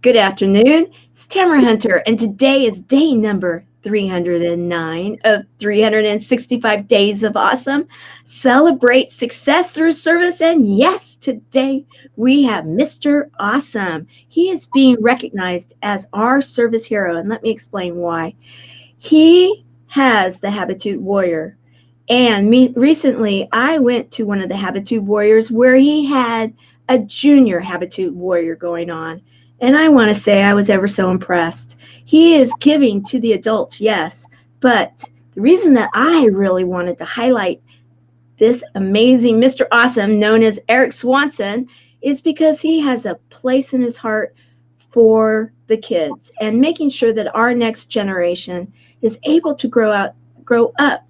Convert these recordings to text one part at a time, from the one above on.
Good afternoon. It's Tamara Hunter, and today is day number 309 of 365 Days of Awesome. Celebrate success through service, and yes, today we have Mr. Awesome. He is being recognized as our service hero, and let me explain why. He has the Habitude Warrior. And recently, I went to one of the Habitude Warriors where he had a junior Habitude Warrior going on. And I want to say I was ever so impressed. He is giving to the adults, yes. But the reason that I really wanted to highlight this amazing Mr. Awesome, known as Erik Swanson, is because he has a place in his heart for the kids and making sure that our next generation is able to grow up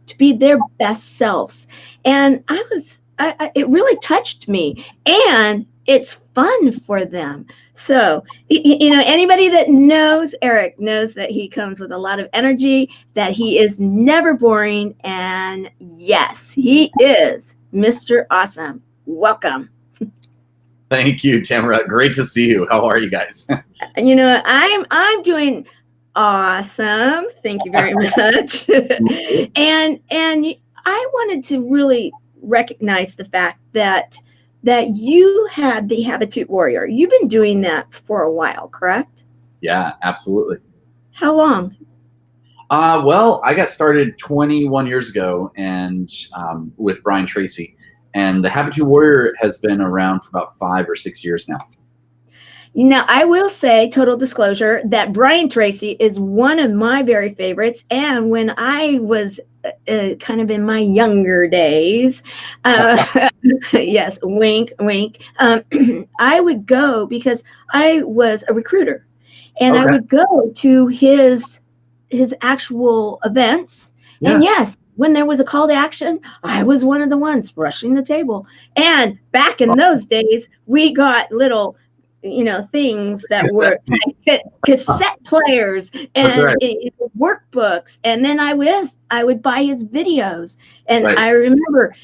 to be their best selves. And it really touched me, and it's fun for them. So, anybody that knows Erik knows that he comes with a lot of energy, that he is never boring, and yes, he is Mr. Awesome. Welcome. Thank you, Tamara. Great to see you. How are you guys? I'm doing awesome. Thank you very much. and I wanted to really recognize the fact that you had the Habitude Warrior. You've been doing that for a while, correct? Yeah, absolutely. How long? Well, I got started 21 years ago, and with Brian Tracy, and the Habitude Warrior has been around for about 5 or 6 years now. Now, I will say, total disclosure, that Brian Tracy is one of my very favorites. And when I was kind of in my younger days, yes, wink, wink, I would go because I was a recruiter. And I would go to his actual events. Yeah. And yes, when there was a call to action, I was one of the ones rushing the table. And back in those days, we got little things that were cassette players and workbooks. And then I would buy his videos. And I remember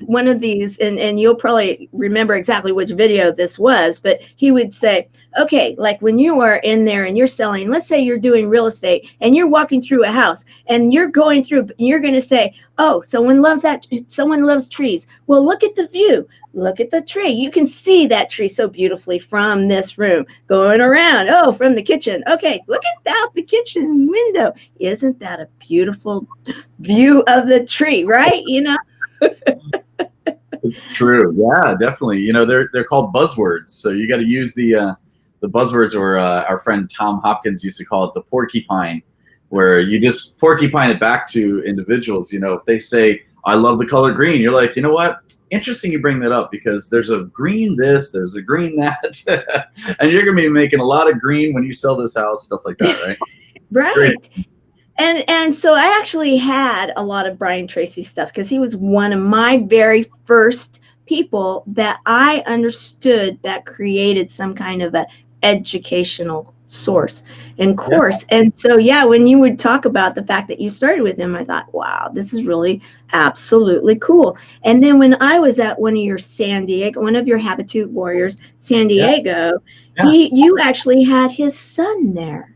one of these, and you'll probably remember exactly which video this was, but he would say, okay, like when you are in there and you're selling, let's say you're doing real estate and you're walking through a house and you're going through, you're going to say, oh, someone loves trees. Well, look at the view. Look at the tree. You can see that tree so beautifully from this room going around. Oh, from the kitchen. Okay, look out the kitchen window. Isn't that a beautiful view of the tree, right? It's true. Yeah, definitely. They're called buzzwords. So you got to use the buzzwords, or our friend Tom Hopkins used to call it the porcupine, where you just porcupine it back to individuals. If they say, I love the color green, you're like, you know what? Interesting you bring that up, because there's a green this, there's a green that, and you're going to be making a lot of green when you sell this house, stuff like that, right? Right. Great. And so I actually had a lot of Brian Tracy stuff because he was one of my very first people that I understood that created some kind of an educational source and course. Yeah. And so, when you would talk about the fact that you started with him, I thought, wow, this is really absolutely cool. And then when I was at one of your Habitude Warriors, San Diego, you actually had his son there.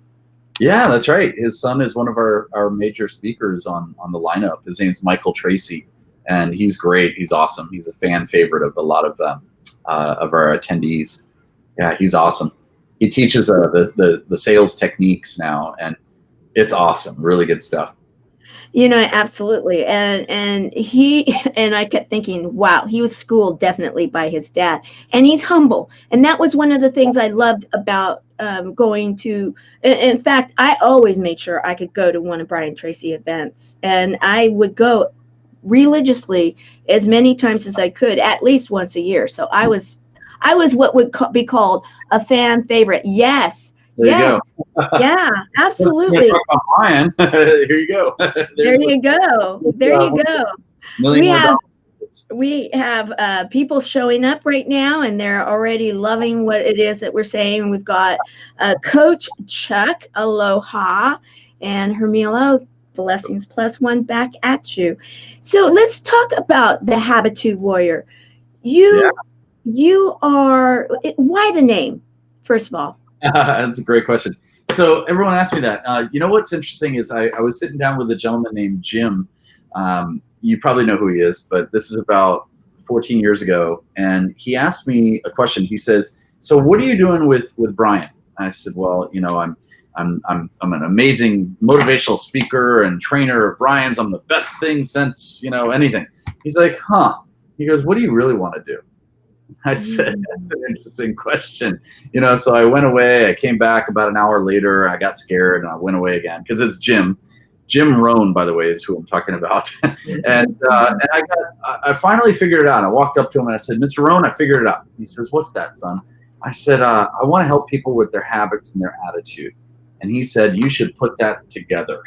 Yeah, that's right. His son is one of our major speakers on the lineup. His name's Michael Tracy, and he's great. He's awesome. He's a fan favorite of a lot of our attendees. Yeah, he's awesome. He teaches the sales techniques now, and it's awesome. Really good stuff. Absolutely. And I kept thinking, wow, he was schooled definitely by his dad, and he's humble. And that was one of the things I loved about going to, in fact, I always made sure I could go to one of Brian Tracy events, and I would go religiously as many times as I could, at least once a year. So I was what would be called a fan favorite. Yes. There you go. Yeah, absolutely. Brian. Here you go. There you go. We have people showing up right now, and they're already loving what it is that we're saying. We've got Coach Chuck, aloha, and Hermilo, blessings +1 back at you. So let's talk about the Habitude Warrior. You are, why the name, first of all? That's a great question. So everyone asked me that. You know what's interesting is I was sitting down with a gentleman named Jim. You probably know who he is, but this is about 14 years ago, and he asked me a question. He says, "So what are you doing with Brian?" I said, "Well, you know, I'm an amazing motivational speaker and trainer of Brian's. I'm the best thing since, you know, anything." He's like, "Huh?" He goes, "What do you really want to do?" I said, "That's an interesting question." You know, so I went away. I came back about an hour later. I got scared and I went away again because it's Jim. Jim Rohn, by the way, is who I'm talking about. And I finally figured it out. I walked up to him and I said, "Mr. Rohn, I figured it out." He says, "What's that, son?" I said, "I want to help people with their habits and their attitude." And he said, "You should put that together."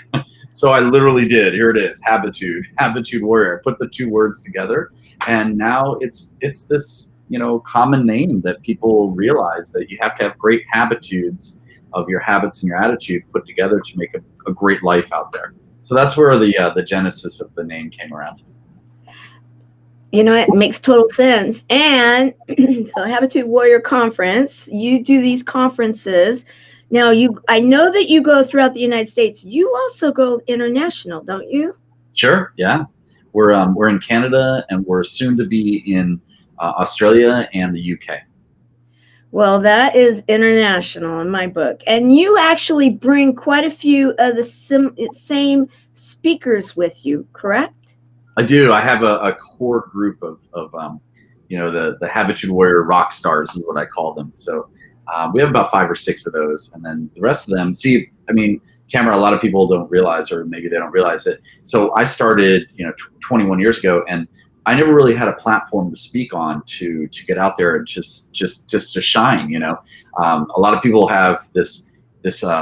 So I literally did. Here it is, Habitude, Habitude Warrior. I put the two words together, and now it's this, you know, common name that people realize that you have to have great habitudes of your habits and your attitude put together to make a great life out there. So that's where the genesis of the name came around. You know, it makes total sense. And so Habitude Warrior Conference, you do these conferences. Now, I know that you go throughout the United States. You also go international, don't you? Sure, yeah. We're in Canada, and we're soon to be in Australia and the UK. Well, that is international in my book. And you actually bring quite a few of the same speakers with you, correct? I do. I have a core group of you know, the Habitude Warrior rock stars is what I call them. So we have about 5 or 6 of those, and then the rest of them. See, I mean, Tamara, a lot of people don't realize, or maybe they don't realize it. So I started, you know, 21 years ago, and I never really had a platform to speak on to get out there and just to shine. You know, a lot of people have this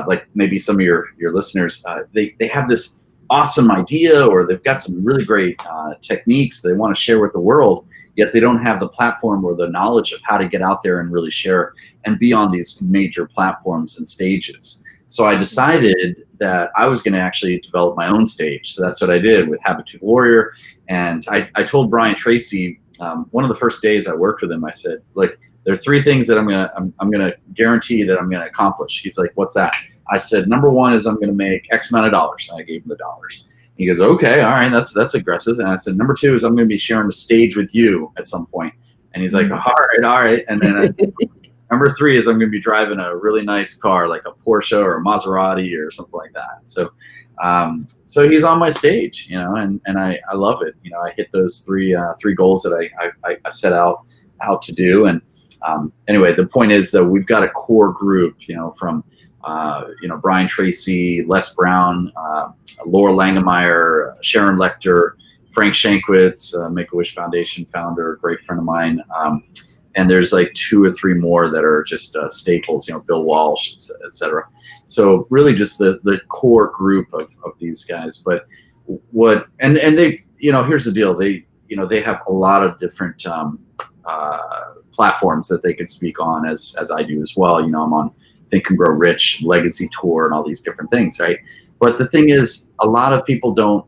like maybe some of your listeners, they have this awesome idea, or they've got some really great techniques they want to share with the world, yet they don't have the platform or the knowledge of how to get out there and really share and be on these major platforms and stages. So I decided that I was going to actually develop my own stage. So that's what I did with Habitude Warrior. And I told Brian Tracy, one of the first days I worked with him, I said, "Look, there are 3 things that I'm gonna guarantee that I'm gonna accomplish." He's like, "What's that?" I said, "Number 1 is I'm going to make X amount of dollars." And I gave him the dollars. He goes, "Okay, all right, that's aggressive." And I said, "Number 2 is I'm going to be sharing the stage with you at some point." And he's like, all right. And then I said, "Number 3 is I'm going to be driving a really nice car, like a Porsche or a Maserati or something like that." So, so he's on my stage, you know, and I love it. You know, I hit those three goals that I set out to do. And anyway, the point is that we've got a core group, you know, from you know, Brian Tracy, Les Brown, Laura Langemeyer, Sharon Lecter, Frank Shankwitz, Make-A-Wish Foundation founder, great friend of mine. And there's like 2 or 3 more that are just staples, you know, Bill Walsh, et cetera. So really just the core group of these guys. But and they, you know, here's the deal. They, you know, they have a lot of different platforms that they could speak on, as I do as well. You know, I'm on Think and Grow Rich, Legacy Tour, and all these different things, right? But the thing is, a lot of people don't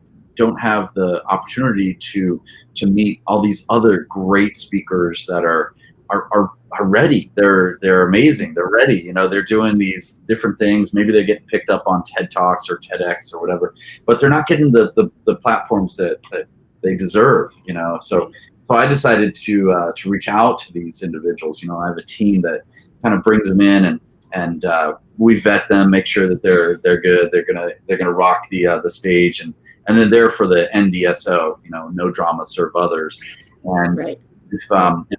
have the opportunity to meet all these other great speakers that are ready. They're amazing. They're ready. You know, they're doing these different things. Maybe they get picked up on TED Talks or TEDx or whatever, but they're not getting the platforms that they deserve. You know, so I decided to reach out to these individuals. You know, I have a team that kind of brings them in, and we vet them, make sure that they're good. They're gonna rock the stage, and then they're for the NDSO, you know, no drama, serve others. And Right. if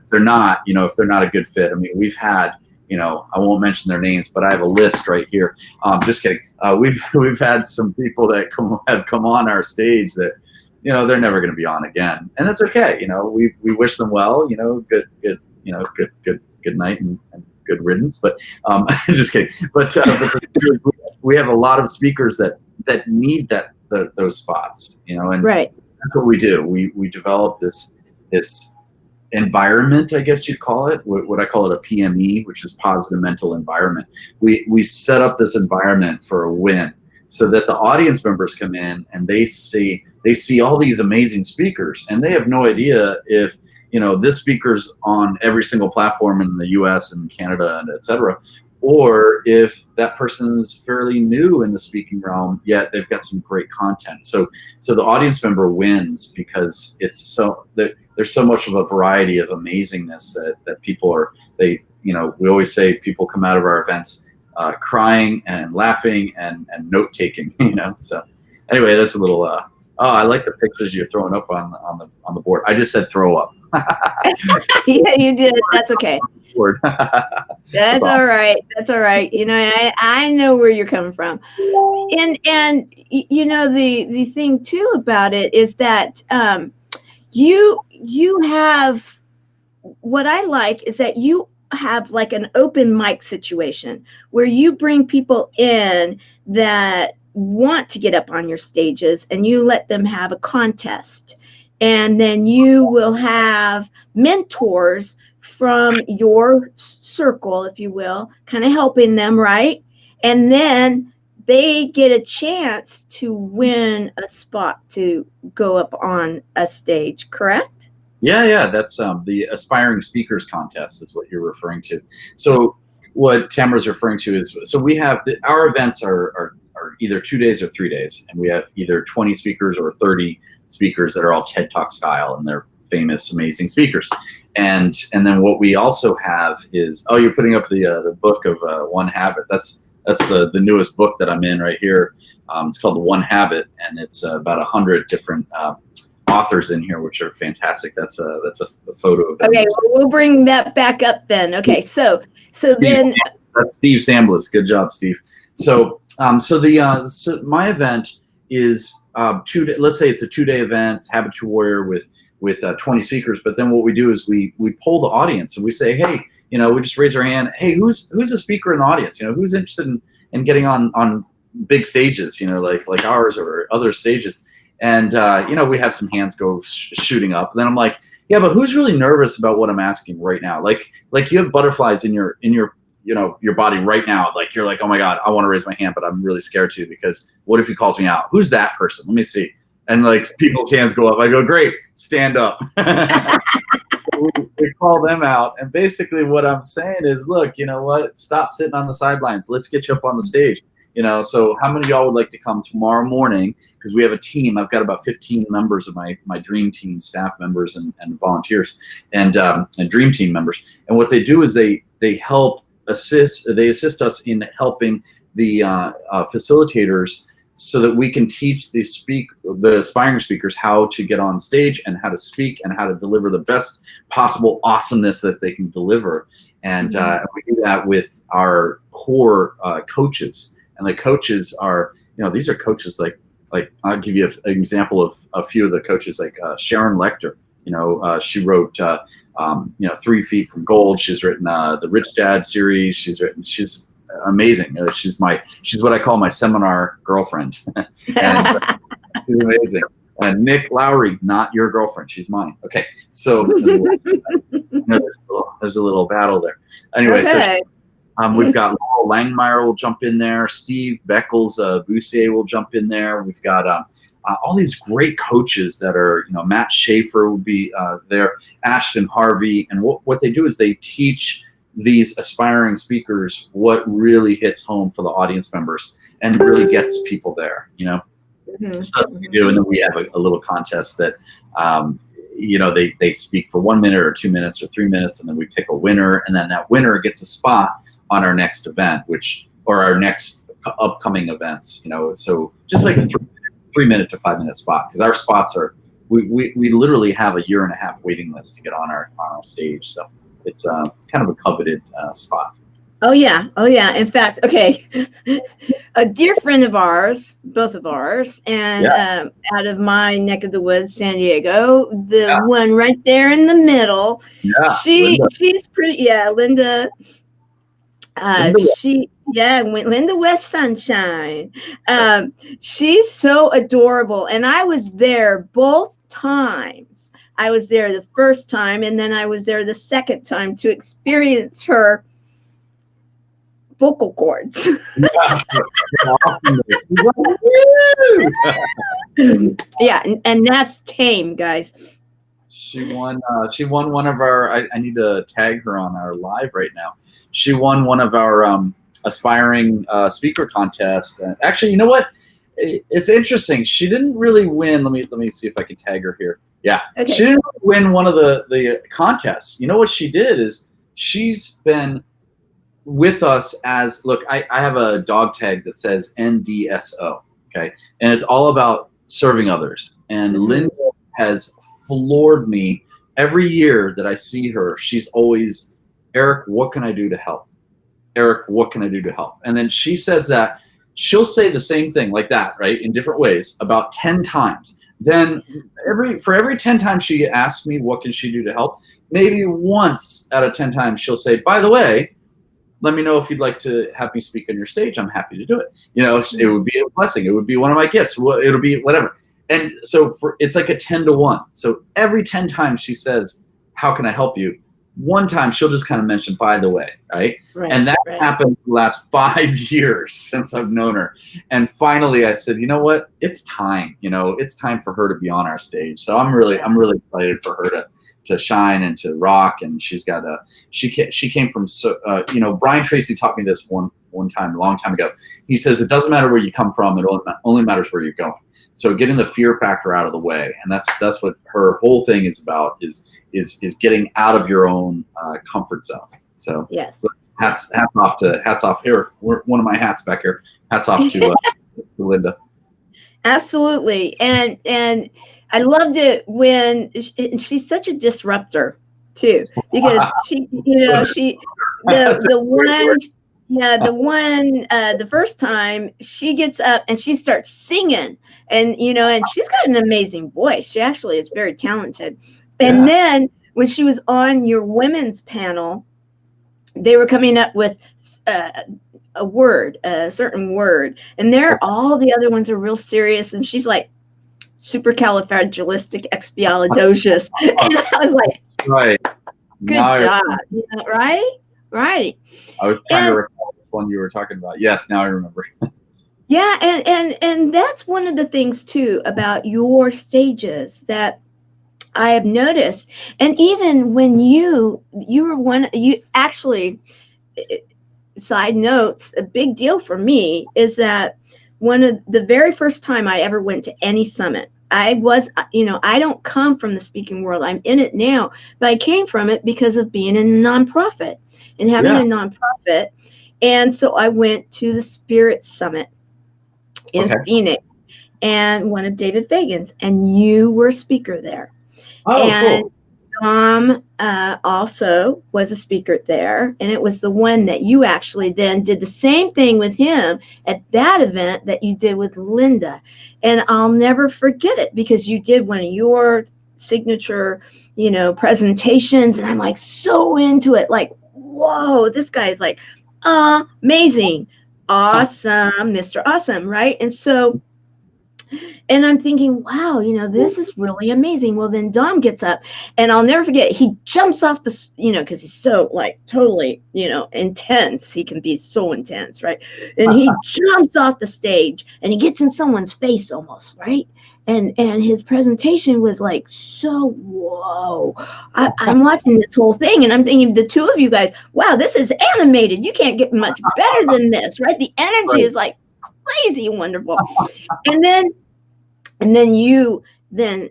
they're not, you know, if they're not a good fit, I mean, we've had, you know, I won't mention their names, but I have a list right here. Just kidding. We've had some people that have come on our stage that, you know, they're never going to be on again, and that's okay. You know, we wish them well. You know, good night and good riddance. But just kidding. But we have a lot of speakers that need those spots. You know, and Right. that's what we do. We develop this environment, I guess you'd call it. What I call it a PME, which is positive mental environment. We set up this environment for a win, so that the audience members come in and they see all these amazing speakers, and they have no idea if, you know, this speaker's on every single platform in the US and Canada and et cetera, or if that person's fairly new in the speaking realm, yet they've got some great content. So the audience member wins because there's so much of a variety of amazingness that people are, we always say people come out of our events crying and laughing and note taking, So anyway, that's a little. I like the pictures you're throwing up on the board. I just said throw up. Yeah, you did. That's okay. That's all right. That's all right. I know where you're coming from. And the thing too about it is that you have, what I like is that you have like an open mic situation where you bring people in that want to get up on your stages and you let them have a contest. And then you will have mentors from your circle, if you will, kind of helping them, right? And then they get a chance to win a spot to go up on a stage, correct? Yeah, that's the Aspiring Speakers Contest is what you're referring to. So what Tamara's referring to is, so we have, our events are either 2 days or 3 days, and we have either 20 speakers or 30 speakers that are all TED Talk style, and they're famous, amazing speakers. And then what we also have is, you're putting up the book of One Habit. That's the newest book that I'm in right here. It's called The One Habit, and it's about 100 different authors in here, which are fantastic. That's a photo of them. Okay, well, we'll bring that back up then. Okay, so then that's Steve Samblis. Good job, Steve. So so my event is let's say it's a 2-day event. It's Habitude Warrior with 20 speakers. But then what we do is we poll the audience and we say, hey, we just raise our hand. Hey, who's a speaker in the audience? Who's interested in getting on big stages? Like ours or other stages. And we have some hands go shooting up. And then I'm like, yeah, but who's really nervous about what I'm asking right now? Like you have butterflies in your your body right now. Like you're like, oh my God, I want to raise my hand, but I'm really scared to, because what if he calls me out? Who's that person? Let me see. And like people's hands go up. I go, great, stand up. We call them out. And basically what I'm saying is, look, you know what? Stop sitting on the sidelines. Let's get you up on the stage. So how many of y'all would like to come tomorrow morning? Because we have a team. I've got about 15 members of my dream team, staff members and volunteers and dream team members. And what they do is they assist us in helping the facilitators so that we can teach the aspiring speakers how to get on stage and how to speak and how to deliver the best possible awesomeness that they can deliver. And we do that with our core coaches. And the coaches are, these are coaches like I'll give you an example of a few of the coaches, like Sharon Lecter. She wrote 3 Feet from Gold. She's written the Rich Dad series. She's amazing. She's what I call my seminar girlfriend. And she's amazing. And Nick Lowry, not your girlfriend. She's mine. Okay, so there's a little battle there. Anyway, okay. So we've got Laurel Langmeyer will jump in there. Steve Beckles Boussier will jump in there. We've got all these great coaches that are, Matt Schaefer will be there, Ashton Harvey. And what they do is they teach these aspiring speakers what really hits home for the audience members and really gets people there, So that's what we do. And then we have a little contest that, they speak for 1 minute or 2 minutes or 3 minutes, and then we pick a winner, and then that winner gets a spot on our next event, or our next upcoming events, so just like a 3 minute to 5 minute spot, because our spots are, we literally have a 1.5 year waiting list to get on our stage. So it's kind of a coveted spot. Oh yeah. In fact, okay, a dear friend of ours, both of ours, and out of my neck of the woods, San Diego, the one right there in the middle. Yeah, she's pretty. Yeah, Linda. Linda West Sunshine. She's so adorable, and I was there both times. I was there the first time, and then I was there the second time to experience her vocal cords. Yeah, and that's tame, guys. She won. She won one of our. I need to tag her on our live right now. She won one of our aspiring speaker contests. Actually, you know what? It's interesting. She didn't really win. Let me see if I can tag her here. Yeah, Okay. she didn't win one of the contests. You know what she did is she's been with us as look. I have a dog tag that says NDSO. Okay, and it's all about serving others. And Linda has floored me every year that I see her. She's always, Erik, what can I do to help? Erik, what can I do to help? And then she says that she'll say the same thing like that, right, in different ways about 10 times. Then for every 10 times she asks me what can she do to help, maybe once out of 10 times she'll say, by the way, let me know if you'd like to have me speak on your stage. I'm happy to do it. You know, it would be a blessing. It would be one of my gifts. It'll be whatever. And so it's like a 10 to 1. So every 10 times she says, how can I help you? One time she'll just kind of mention, by the way, right? And that happened the last 5 years since I've known her. And finally I said, you know what? It's time. You know, it's time for her to be on our stage. So I'm really excited for her to shine and to rock. And she's got she came from, you know, Brian Tracy taught me this one time, a long time ago. He says, it doesn't matter where you come from. It only matters where you're going. So getting the fear factor out of the way. And that's what her whole thing is about is getting out of your own comfort zone. So yes, hats off here. One of my hats back here. Hats off to Linda. Absolutely. And I loved it when she's such a disruptor too, because she, you know, the first time she gets up and she starts singing, and you know, and she's got an amazing voice. She actually is very talented. And then when she was on your women's panel, they were coming up with a word, a certain word, and all the other ones are real serious, and she's like supercalifragilisticexpialidocious. And I was like, right, good job, you know, right. I was trying to recall which one you were talking about. Yes, now I remember. Yeah, and that's one of the things too about your stages that I have noticed. And even when you actually, side notes, a big deal for me is that one of the very first time I ever went to any summit, I was, you know, I don't come from the speaking world. I'm in it now, but I came from it because of being in a nonprofit and having a nonprofit. And so I went to the Spirit Summit in Phoenix, and one of David Fagan's, and you were a speaker there. Oh, and cool. Tom also was a speaker there, and it was the one that you actually then did the same thing with him at that event that you did with Linda. And I'll never forget it because you did one of your signature, you know, presentations, and I'm like so into it, like, whoa, this guy's like amazing, awesome, Mr. Awesome, right? And so, and I'm thinking, wow, you know, this is really amazing. Well, then Dom gets up, and I'll never forget, he jumps off the, you know, because he's so like totally, you know, intense. He can be so intense, right? And he jumps off the stage and he gets in someone's face almost, right? And his presentation was like, so, whoa, I'm watching this whole thing and I'm thinking, the two of you guys, wow, this is animated. You can't get much better than this, right? The energy is like crazy wonderful. And then you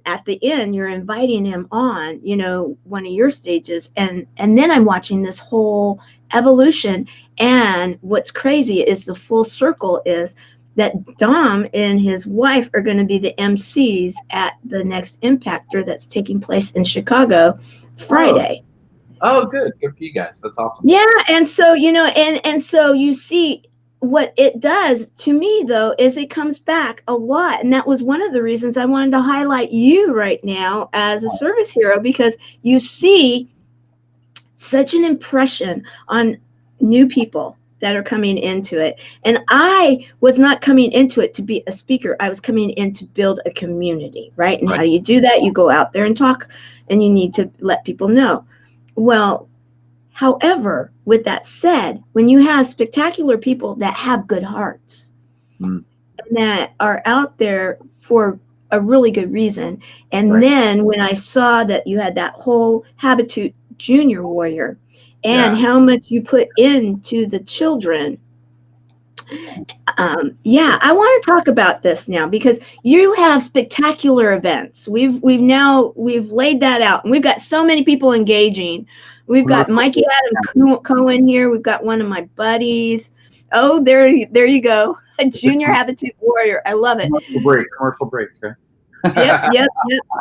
at the end, you're inviting him on, you know, one of your stages. And then I'm watching this whole evolution. And what's crazy is the full circle is that Dom and his wife are going to be the MCs at the next Impactor that's taking place in Chicago Friday. Oh, good. Good for you guys. That's awesome. Yeah. And so, you know, and so you see, what it does to me, though, is it comes back a lot. And that was one of the reasons I wanted to highlight you right now as a service hero, because you see such an impression on new people that are coming into it. And I was not coming into it to be a speaker. I was coming in to build a community, right? And how do you do that? You go out there and talk, and you need to let people know. Well, however, with that said, when you have spectacular people that have good hearts and that are out there for a really good reason. And Right. then when I saw that you had that whole Habitude Junior Warrior and Yeah. how much you put into the children, yeah, I want to talk about this now because you have spectacular events. We've laid that out, and we've got so many people engaging. We've got Mikey Adam Cohen here. We've got one of my buddies. Oh, there you go, a junior Habitude warrior. I love it. Commercial break. Okay. Yep.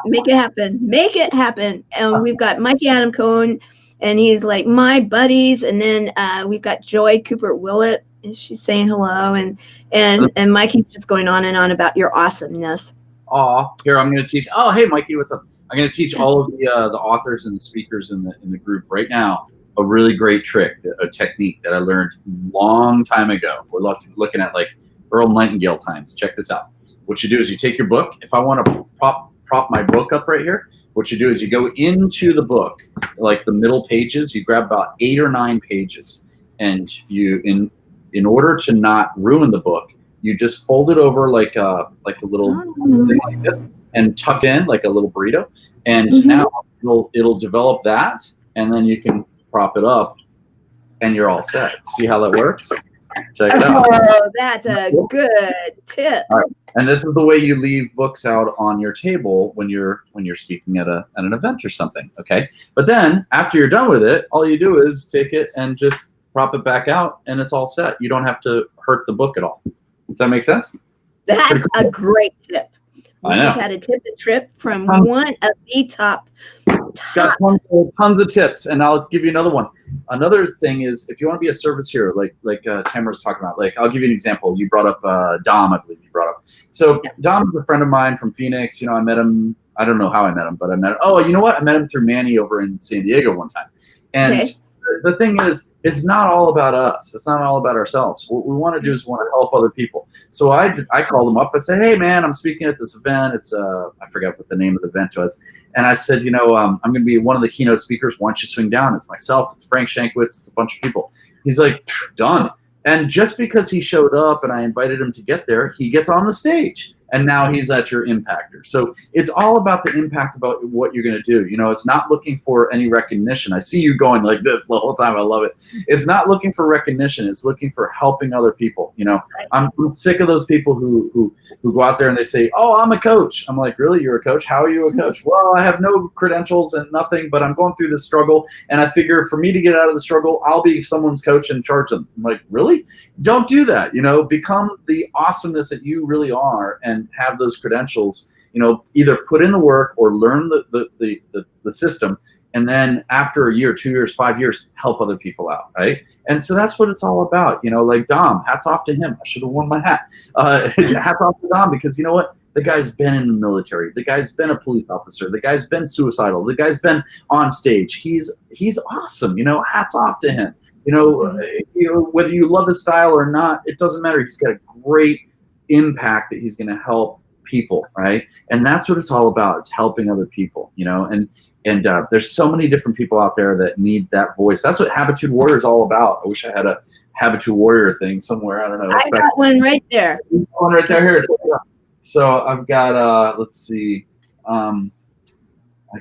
Make it happen. Make it happen. And we've got Mikey Adam Cohen, and he's like my buddies. And then we've got Joy Cooper Willett, and she's saying hello. And Mikey's just going on and on about your awesomeness. Here I'm going to teach. Oh, hey, Mikey, what's up? I'm going to teach all of the authors and the speakers in the group right now a really great trick, a technique that I learned a long time ago. We're looking at like Earl Nightingale times. Check this out. What you do is you take your book. If I want to prop my book up right here, what you do is you go into the book, like the middle pages. You grab about 8 or 9 pages, and you in order to not ruin the book, you just fold it over like a little thing like this and tuck in like a little burrito. And now it'll develop that, and then you can prop it up, and you're all set. See how that works? Check it out. Oh, that's a good tip. All right. And this is the way you leave books out on your table when you're speaking at an event or something. Okay. But then after you're done with it, all you do is take it and just prop it back out, and it's all set. You don't have to hurt the book at all. Does that make sense? That's a great tip. We I know. just had a tip and trip from one of the top. Got tons of tips, and I'll give you another one. Another thing is, if you want to be a service hero, like Tamara's talking about, like I'll give you an example. You brought up Dom, I believe you brought up. So Dom is a friend of mine from Phoenix. You know, I met him. I don't know how I met him, but I met him. Oh, you know what? I met him through Manny over in San Diego one time, and. Okay. The thing is, it's not all about us. It's not all about ourselves. What we want to do is want to help other people. So I called him up. I said, hey, man, I'm speaking at this event. It's I forgot what the name of the event was. And I said, you know, I'm going to be one of the keynote speakers. Why don't you swing down? It's myself. It's Frank Shankwitz. It's a bunch of people. He's like, done. And just because he showed up and I invited him to get there, he gets on the stage. And now he's at your Impactor. So it's all about the impact about what you're going to do. You know, it's not looking for any recognition. I see you going like this the whole time. I love it. It's not looking for recognition. It's looking for helping other people. You know, I'm sick of those people who go out there and they say, oh, I'm a coach. I'm like, really? You're a coach? How are you a coach? Well, I have no credentials and nothing, but I'm going through this struggle. And I figure for me to get out of the struggle, I'll be someone's coach and charge them. I'm like, really? Don't do that. You know, become the awesomeness that you really are and have those credentials, you know, either put in the work or learn the system, and then after a year, 2 years, 5 years, help other people out, right? And so that's what it's all about, you know. Like Dom, hats off to him. I should have worn my hat. Hats off to Dom, because you know what? The guy's been in the military. The guy's been a police officer. The guy's been suicidal. The guy's been on stage. He's awesome, you know. Hats off to him. You know, whether you love his style or not, it doesn't matter. He's got a great impact that he's going to help people, right? And that's what it's all about. It's helping other people, you know. And there's so many different people out there that need that voice. That's what Habitude Warrior is all about. I wish I had a Habitude Warrior thing somewhere. I don't know. I got one right there. One right there. Here. So I've got. Let's see. I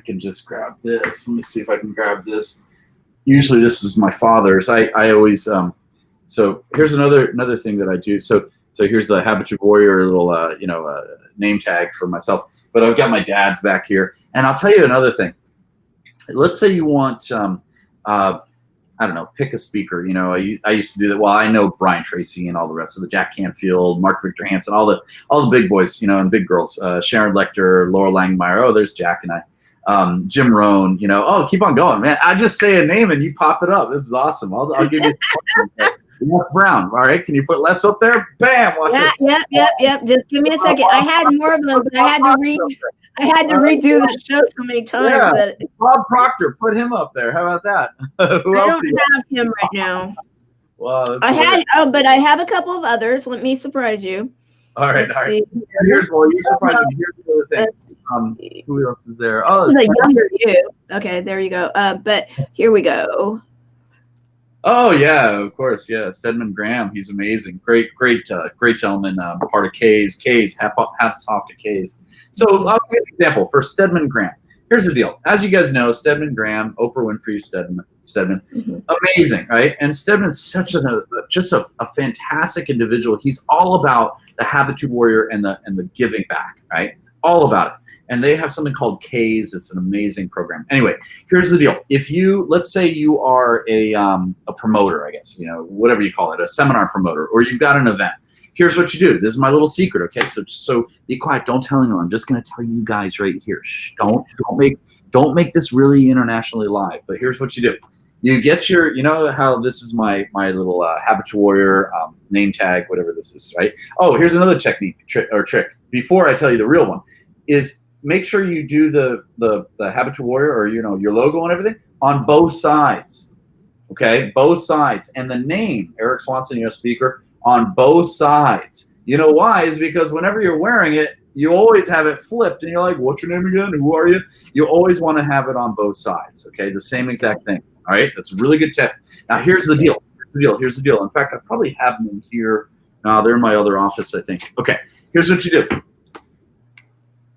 can just grab this. Let me see if I can grab this. Usually this is my father's. I always. So here's another thing that I do. So here's the Habitude Warrior little, name tag for myself. But I've got my dad's back here. And I'll tell you another thing. Let's say you want, I don't know, pick a speaker. You know, I used to do that. Well, I know Brian Tracy and all the rest of the Jack Canfield, Mark Victor Hansen, all the big boys, you know, and big girls. Sharon Lecter, Laura Langmeyer. Oh, there's Jack and I. Jim Rohn, you know. Oh, keep on going, man. I just say a name and you pop it up. This is awesome. I'll give you Les Brown. All right, can you put Les up there? Bam! Watch this. Yep. Just give me a second. I had more of them, but I had to redo the show so many times. Yeah. That Bob Proctor, put him up there. How about that? Who else? I don't have him right now. Wow. But I have a couple of others. Let me surprise you. All right. You surprised me. Here's the other thing. Who else is there? Oh, this is a younger you. Okay, there you go. But here we go. Oh yeah, of course. Yeah, Stedman Graham. He's amazing. Great gentleman. Part of K's. Hats off to K's. So I'll give you an example for Stedman Graham. Here's the deal. As you guys know, Stedman Graham, Oprah Winfrey, Stedman, amazing, right? And Stedman's such just a fantastic individual. He's all about the Habitude Warrior and the giving back, right? All about it. And they have something called K's. It's an amazing program. Anyway, here's the deal. If you, let's say you are a promoter, I guess, whatever you call it, a seminar promoter, or you've got an event. Here's what you do. This is my little secret, okay? So be quiet. Don't tell anyone. I'm just going to tell you guys right here. Shh, don't make this really internationally live. But here's what you do. You get your, you know how this is my little Habitude Warrior name tag, whatever this is, right? Oh, here's another trick. Before I tell you the real one, is make sure you do the Habitude Warrior or your logo and everything on both sides, okay? Both sides, and the name Erik Swanson, speaker, on both sides. You know why? Is because whenever you're wearing it, you always have it flipped, and you're like, "What's your name again? Who are you?" You always want to have it on both sides, okay? The same exact thing. All right, that's a really good tip. Now here's the deal. Here's the deal. In fact, I probably have them in here. No, they're in my other office, I think. Okay, here's what you do.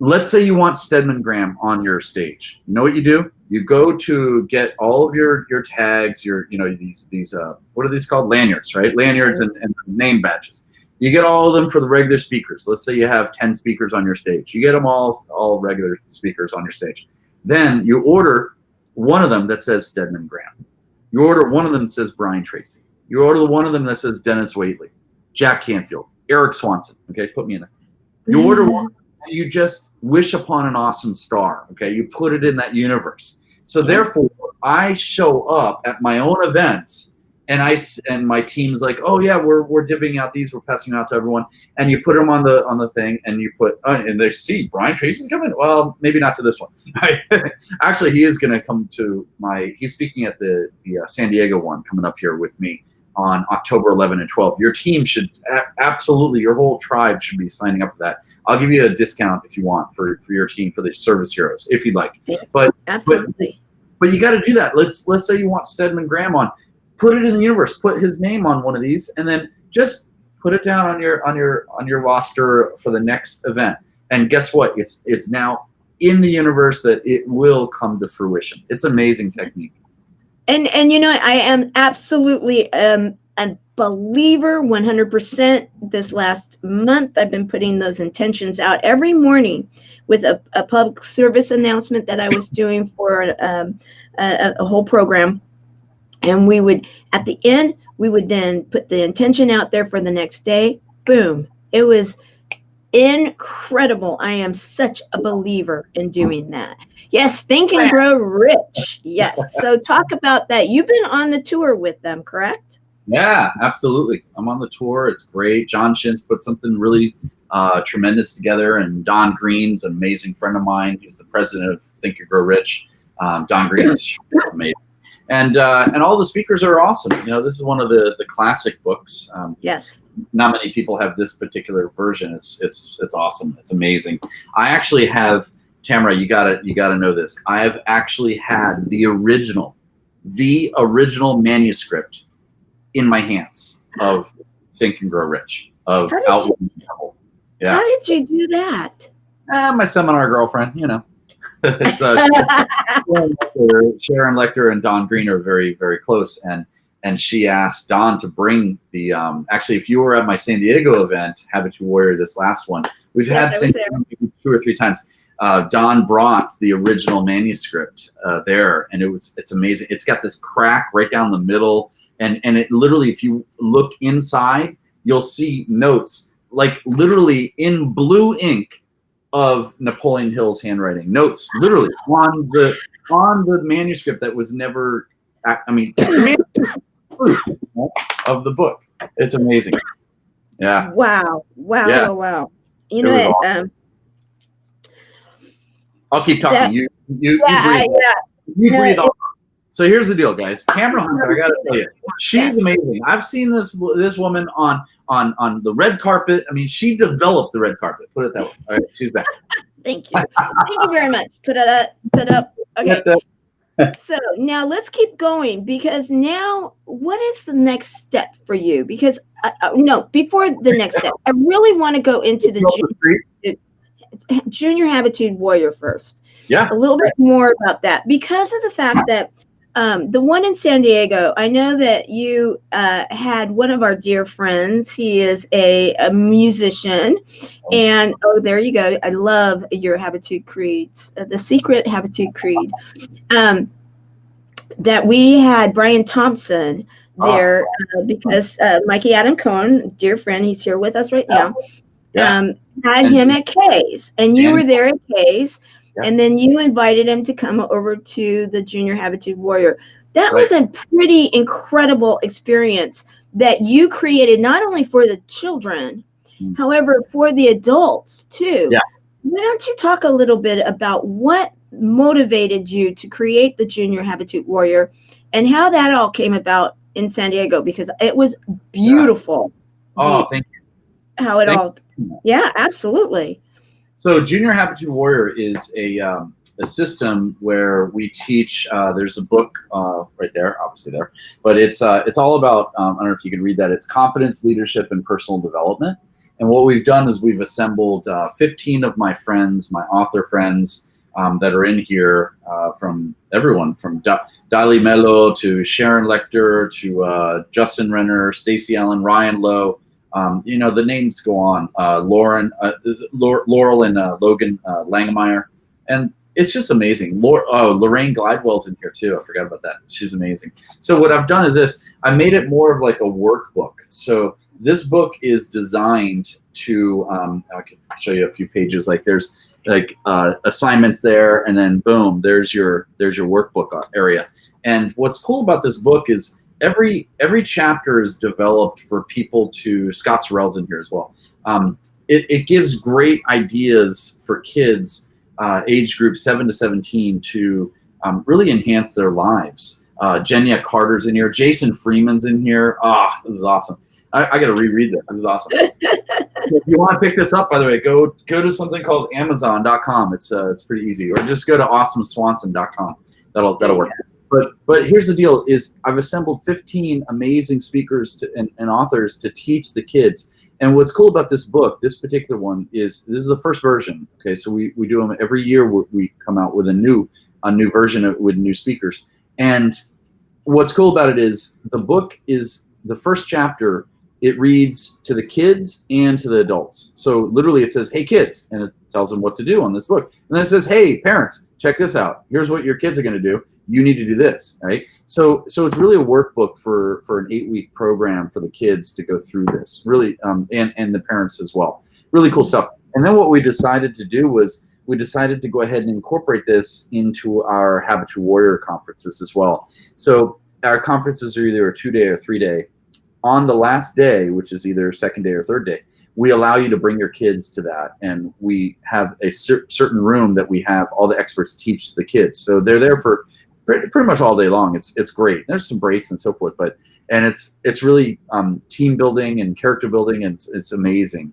Let's say you want Stedman Graham on your stage. You know what you do? You go to get all of your tags, these what are these called? Lanyards, right? Lanyards and name badges. You get all of them for the regular speakers. Let's say you have 10 speakers on your stage. You get them all regular speakers on your stage. Then you order one of them that says Stedman Graham. You order one of them that says Brian Tracy. You order one of them that says Dennis Waitley, Jack Canfield, Erik Swanson. Okay, put me in there. You order one. You just wish upon an awesome star, okay? You put it in that universe. So therefore, I show up at my own events, and my team's like, "Oh yeah, we're divvying out these, we're passing them out to everyone." And you put them on the thing, and you put, and they see Brian Tracy's coming. Well, maybe not to this one. Actually, he is going to come to he's speaking at the San Diego one coming up here with me on October 11 and 12. Your team should absolutely, your whole tribe should be signing up for that. I'll give you a discount if you want for your team, for the service heroes, if you'd like. But absolutely. But you got to do that. Let's say you want Stedman Graham on. Put it in the universe. Put his name on one of these, and then just put it down on your roster for the next event. And guess what? It's now in the universe that it will come to fruition. It's amazing technique. And I am absolutely a believer 100%. This last month, I've been putting those intentions out every morning with a public service announcement that I was doing for a whole program. And we would, at the end, we would then put the intention out there for the next day. Boom. It was incredible. I am such a believer in doing that. Yes, Think and Grow Rich. Yes. So talk about that. You've been on the tour with them, correct? Yeah, absolutely. I'm on the tour. It's great. John Shin's put something really tremendous together, and Don Green's an amazing friend of mine. He's the president of Think and Grow Rich. Don Green's amazing. And all the speakers are awesome. This is one of the classic books. Yes. Not many people have this particular version. It's awesome. It's amazing. I actually have, Tamara, you gotta know this. I have actually had the original manuscript in my hands of Think and Grow Rich, of Outwitting Trouble. Yeah. How did you do that? My seminar girlfriend, It's Sharon Lecter and Don Green are very, very close, and she asked Don to bring the actually, if you were at my San Diego event, Habitude Warrior, this last one, we've had San Diego 2 or 3 times. Don brought the original manuscript there, and it's amazing. It's got this crack right down the middle, and it literally, if you look inside, you'll see notes like literally in blue ink of Napoleon Hill's handwriting. Notes literally on the manuscript that was never. It's the proof of the book. It's amazing. Yeah. Wow. Yeah. Wow. Awesome. I'll keep talking. You breathe. You breathe off. So here's the deal, guys. Tamara Hunter, I gotta tell you, she's amazing. I've seen this woman on the red carpet. She developed the red carpet. Put it that way. All right, she's back. Thank you. Thank you very much. Ta-da. Okay. So now let's keep going, because now what is the next step for you? Because no, before the next step, I really want to go into the Off the street. junior Habitude Warrior first. Yeah. A little bit more about that, because of the fact that the one in San Diego, I know that you had one of our dear friends. He is a musician. And oh, there you go. I love your Habitude creeds, the secret Habitude creed. Um, that we had Brian Thompson there, because Mikey Adam Cohn, dear friend, he's here with us right now, Yeah. had him at Kay's, and you were there at Kay's, Yeah. and then you invited him to come over to the Junior Habitude Warrior. That Right. was a pretty incredible experience that you created, not only for the children, however, for the adults too. Yeah. Why don't you talk a little bit about what motivated you to create the Junior Habitude Warrior and how that all came about in San Diego? Because it was beautiful. Oh, thank you. How it all, yeah, absolutely. So Junior Habitude Warrior is a system where we teach. There's a book right there, obviously there, but it's all about. I don't know if you can read that. It's confidence, leadership, and personal development. And what we've done is we've assembled 15 of my friends, my author friends, that are in here, from everyone, from Dali Mello to Sharon Lecter to Justin Renner, Stacey Allen, Ryan Lowe. You know, the names go on. Laurel and Logan Langemeyer. And it's just amazing. Lorraine Glidewell's in here too. I forgot about that. She's amazing. So what I've done is this. I made it more of like a workbook. So this book is designed to, I can show you a few pages. Like there's like assignments there, and then boom, there's your workbook area. And what's cool about this book is every chapter is developed for people to, Scott Sorrell's in here as well. It gives great ideas for kids, age group 7 to 17, to really enhance their lives. Jenya Carter's in here. Jason Freeman's in here. This is awesome. I got to reread this. This is awesome. If you want to pick this up, by the way, go to something called Amazon.com. It's pretty easy, or just go to AwesomeSwanson.com. That'll work. But here's the deal: is I've assembled 15 amazing speakers and authors to teach the kids. And what's cool about this book, this particular one, is this is the first version. Okay, so we do them every year. We come out with a new version with new speakers. And what's cool about it is the book is the first chapter. It reads to the kids and to the adults. So literally it says, "Hey kids," and it tells them what to do on this book. And then it says, "Hey parents, check this out. Here's what your kids are going to do. You need to do this," right? So it's really a workbook for an 8-week program for the kids to go through this, really, and the parents as well. Really cool stuff. And then what we decided to do was we decided to go ahead and incorporate this into our Habitude Warrior conferences as well. So our conferences are either a 2-day or 3-day. On the last day, which is either second day or third day, we allow you to bring your kids to that, and we have a certain room that we have all the experts teach the kids. So they're there for pretty much all day long. It's great. There's some breaks and so forth, and it's really team building and character building, and it's amazing.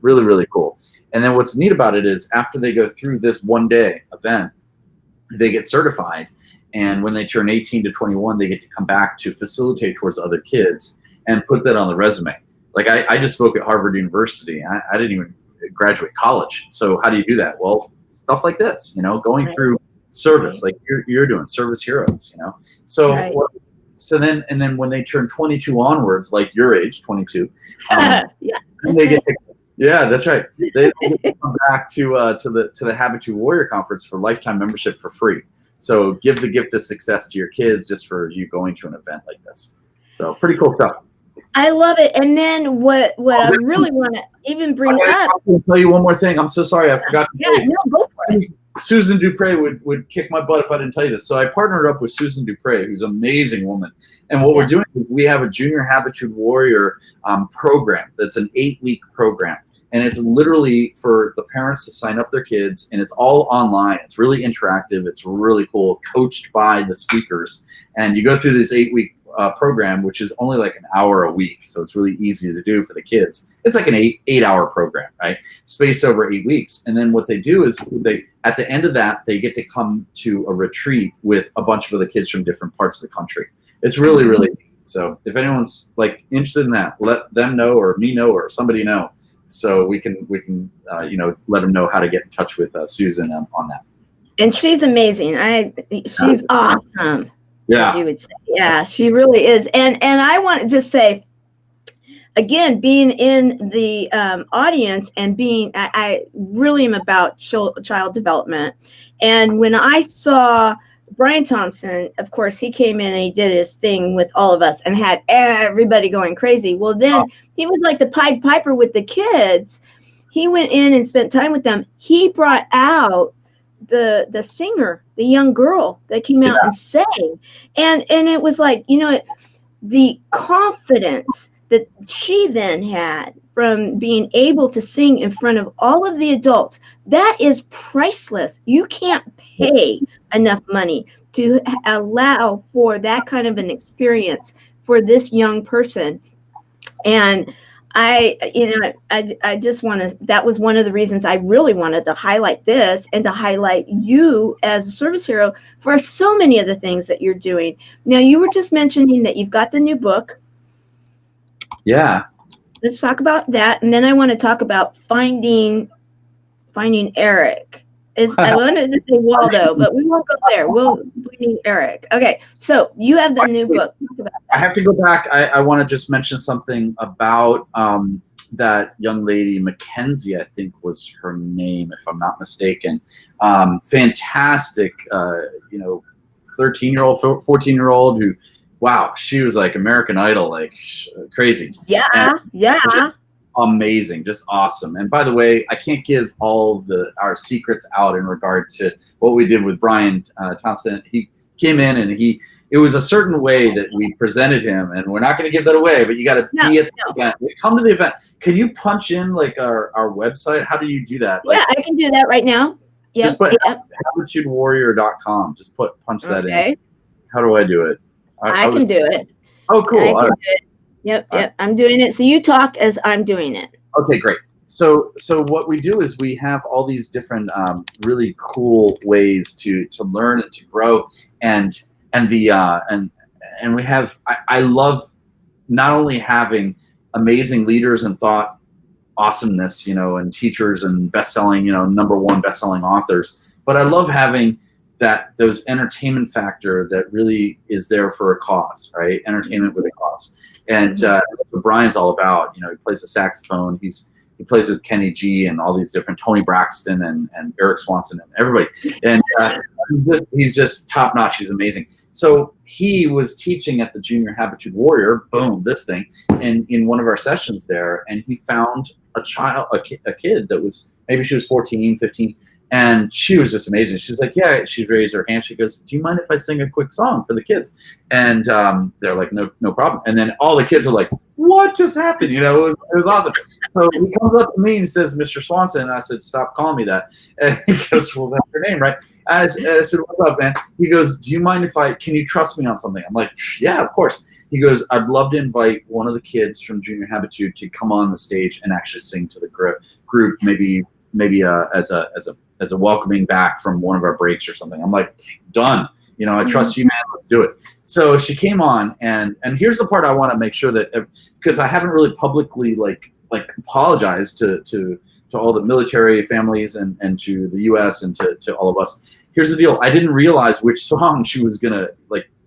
Really, really cool. And then what's neat about it is after they go through this 1-day event, they get certified, and when they turn 18 to 21, they get to come back to facilitate towards other kids and put that on the resume. Like I just spoke at Harvard University. I didn't even graduate college. So how do you do that? Well, stuff like this, going through service, like you're doing, service heroes, So then when they turn 22 onwards, like your age, 22, they get that's right. They get to come back to the Habitude Warrior Conference for lifetime membership for free. So give the gift of success to your kids just for you going to an event like this. So pretty cool stuff. I love it. And then what I really want to even bring up. I'll tell you one more thing. I'm so sorry. I forgot to tell you. No, go for it. Susan Dupre would kick my butt if I didn't tell you this. So I partnered up with Susan Dupre, who's an amazing woman. And what we're doing is we have a Junior Habitude Warrior program that's an 8-week program. And it's literally for the parents to sign up their kids, and it's all online. It's really interactive. It's really cool, coached by the speakers. And you go through this 8-week program, which is only like an hour a week. So it's really easy to do for the kids. It's like an 8-hour program, right? Spaced over 8 weeks. And then what they do is at the end of that, they get to come to a retreat with a bunch of other kids from different parts of the country. It's really, really neat. So if anyone's like interested in that, let them know, or me know, or somebody know, so we can let them know how to get in touch with Susan on that. And she's amazing. She's awesome. Yeah, as you would say. Yeah, she really is. And I want to just say, again, being in the audience and I really am about child development. And when I saw Brian Thompson, of course, he came in and he did his thing with all of us and had everybody going crazy. Well, then he was like the Pied Piper with the kids. He went in and spent time with them. He brought out the singer, the young girl that came out and sang. And it was like, the confidence that she then had from being able to sing in front of all of the adults, that is priceless. You can't pay enough money to allow for that kind of an experience for this young person. And I just want to, that was one of the reasons I really wanted to highlight this and to highlight you as a service hero for so many of the things that you're doing. Now, you were just mentioning that you've got the new book. Yeah. Let's talk about that. And then I want to talk about finding Erik. I wanted to say Waldo, but we won't go there. We'll finding Erik. Okay. So you have the new book. Talk about that. I have to go back. I want to just mention something about that young lady, Mackenzie, I think was her name, if I'm not mistaken. Fantastic, 13-year-old, 14-year-old who, wow, she was like American Idol, like crazy. Yeah, yeah. Amazing, just awesome. And by the way, I can't give all our secrets out in regard to what we did with Brian Thompson. He came in and it was a certain way that we presented him, and we're not going to give that away, but you got to be at the event. Come to the event. Can you punch in like our website? How do you do that? Yeah, I can do that right now. Yeah. Just put habitudewarrior.com. Just punch that in. How do I do it? I can do it. Oh, cool. I can do it. Yep. I'm doing it. So you talk as I'm doing it. Okay, great. So what we do is we have all these different really cool ways to learn and to grow, and we have. I love not only having amazing leaders and thought awesomeness, and teachers and best-selling, #1 best-selling authors, but I love having those entertainment factor that really is there for a cause, right? Entertainment with a cause. And that's what Brian's all about. He plays the saxophone. He plays with Kenny G and all these different Tony Braxton and Erik Swanson and everybody. And he's just top notch. He's amazing. So he was teaching at the Junior Habitude Warrior, boom, this thing, and in one of our sessions there, and he found a kid that was, maybe she was 14, 15, and she was just amazing. She's like, yeah, she raised her hand. She goes, do you mind if I sing a quick song for the kids? And they're like, no problem. And then all the kids are like, what just happened? It was awesome. So he comes up to me and says, Mr. Swanson. And I said, stop calling me that. And he goes, well, that's your name, right? I said, what's up, man? He goes, do you mind can you trust me on something? I'm like, yeah, of course. He goes, I'd love to invite one of the kids from Junior Habitude to come on the stage and actually sing to the group, maybe as a welcoming back from one of our breaks or something. I'm like, done. I trust you, man. Let's do it. So she came on, and here's the part I want to make sure that, because I haven't really publicly like apologized to all the military families and to the U.S. and to all of us. Here's the deal. I didn't realize which song she was gonna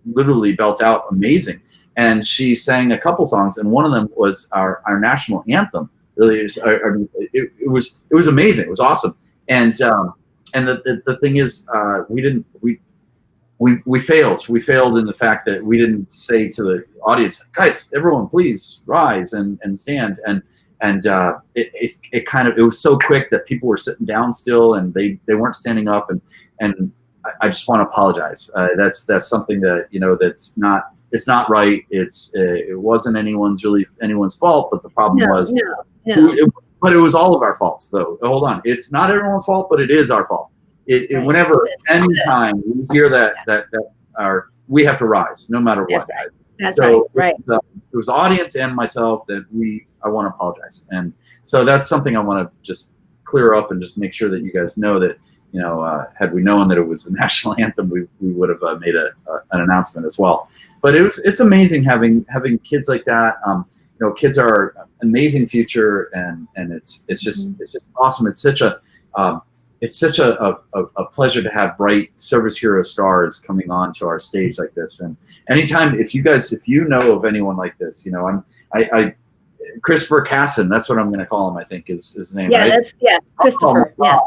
literally belt out amazing, and she sang a couple songs, and one of them was our national anthem. Really, it was amazing. It was awesome. And the thing is, we failed. We failed in the fact that we didn't say to the audience, guys, everyone, please rise and stand. And it was so quick that people were sitting down still, and they weren't standing up. And I just want to apologize. That's something that it's not right. It wasn't anyone's fault, but the problem was. No. But it was all of our faults, though. Hold on. It's not everyone's fault, but it is our fault. Whenever, anytime we hear that we have to rise, no matter what. That's right. It was the audience and myself that I want to apologize. And so that's something I want to just clear up and just make sure that you guys know that, had we known that it was the national anthem, we would have made an announcement as well. But it's amazing having kids like that. Kids are an amazing future, and it's just awesome. It's such a pleasure to have bright service hero stars coming on to our stage like this. And anytime, if you know of anyone like this, I Christopher Casson, that's what I'm going to call him, I think is his name. Yeah, right? Christopher. Oh, yeah.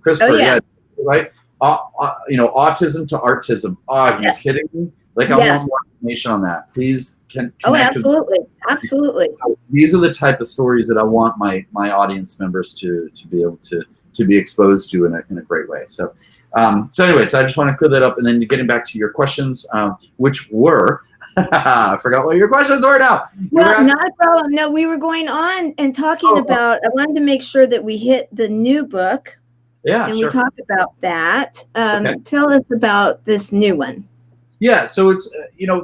Christopher, Oh, yeah. Right? Autism to artism. Oh, are you kidding me? Like, I want more information on that. Please connect. Absolutely. Absolutely. So these are the type of stories that I want my audience members to be able to be exposed to in a great way. So anyways, I just want to clear that up, and then getting back to your questions, which were, I forgot what your questions were now. Well, not a problem. No, we were going on and talking about, I wanted to make sure that we hit the new book. Yeah, and sure. we talked about that. Okay. Tell us about this new one. Yeah, so it's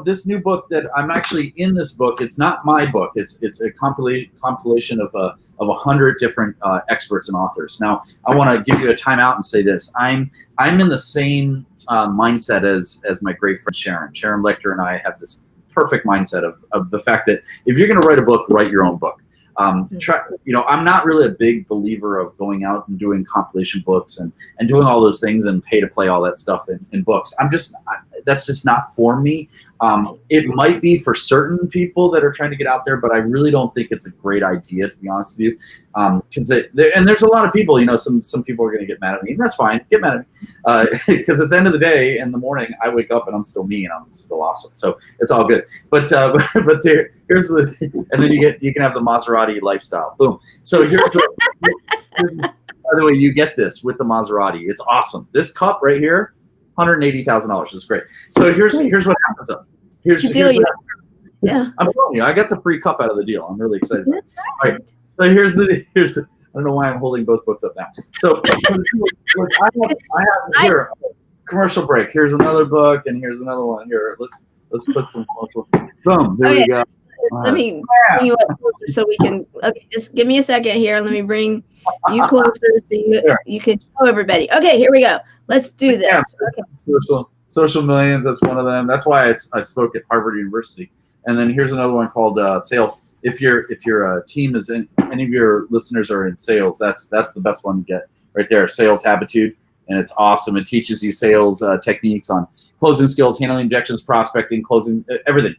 this new book that I'm actually in. This book, it's not my book. It's a compilation of 100 different experts and authors. Now, I want to give you a timeout and say this: I'm in the same mindset as my great friend Sharon Lecter, and I have this perfect mindset of the fact that if you're going to write a book, write your own book. I'm not really a big believer of going out and doing compilation books and doing all those things and pay to play all that stuff in books. That's just not for me. It might be for certain people that are trying to get out there, but I really don't think it's a great idea, to be honest with you. Because and there's a lot of people, some people are going to get mad at me, and that's fine. Get mad at me, because at the end of the day, in the morning, I wake up and I'm still me and I'm still awesome. So it's all good. But here's the, and then you can have the Maserati lifestyle. Boom. So here's by the way, you get this with the Maserati. It's awesome. This cup right here, $180,000. It's great. So here's what happens though. Here's what yeah. I'm telling you, I got the free cup out of the deal. I'm really excited. All right. So here's the I don't know why I'm holding both books up now. So I have here commercial break. Here's another book, and here's another one. Here, let's put some commercial. Boom. There we go. Let me bring you up closer so we can. Okay, just give me a second here. Let me bring you closer so you can show everybody. Okay, here we go. Let's do this. Okay. Social Millions. That's one of them. That's why I spoke at Harvard University. And then here's another one called Sales. If your team is in, any of your listeners are in sales, that's the best one to get right there. Sales Habitude, and it's awesome. It teaches you sales techniques on closing skills, handling objections, prospecting, closing, everything.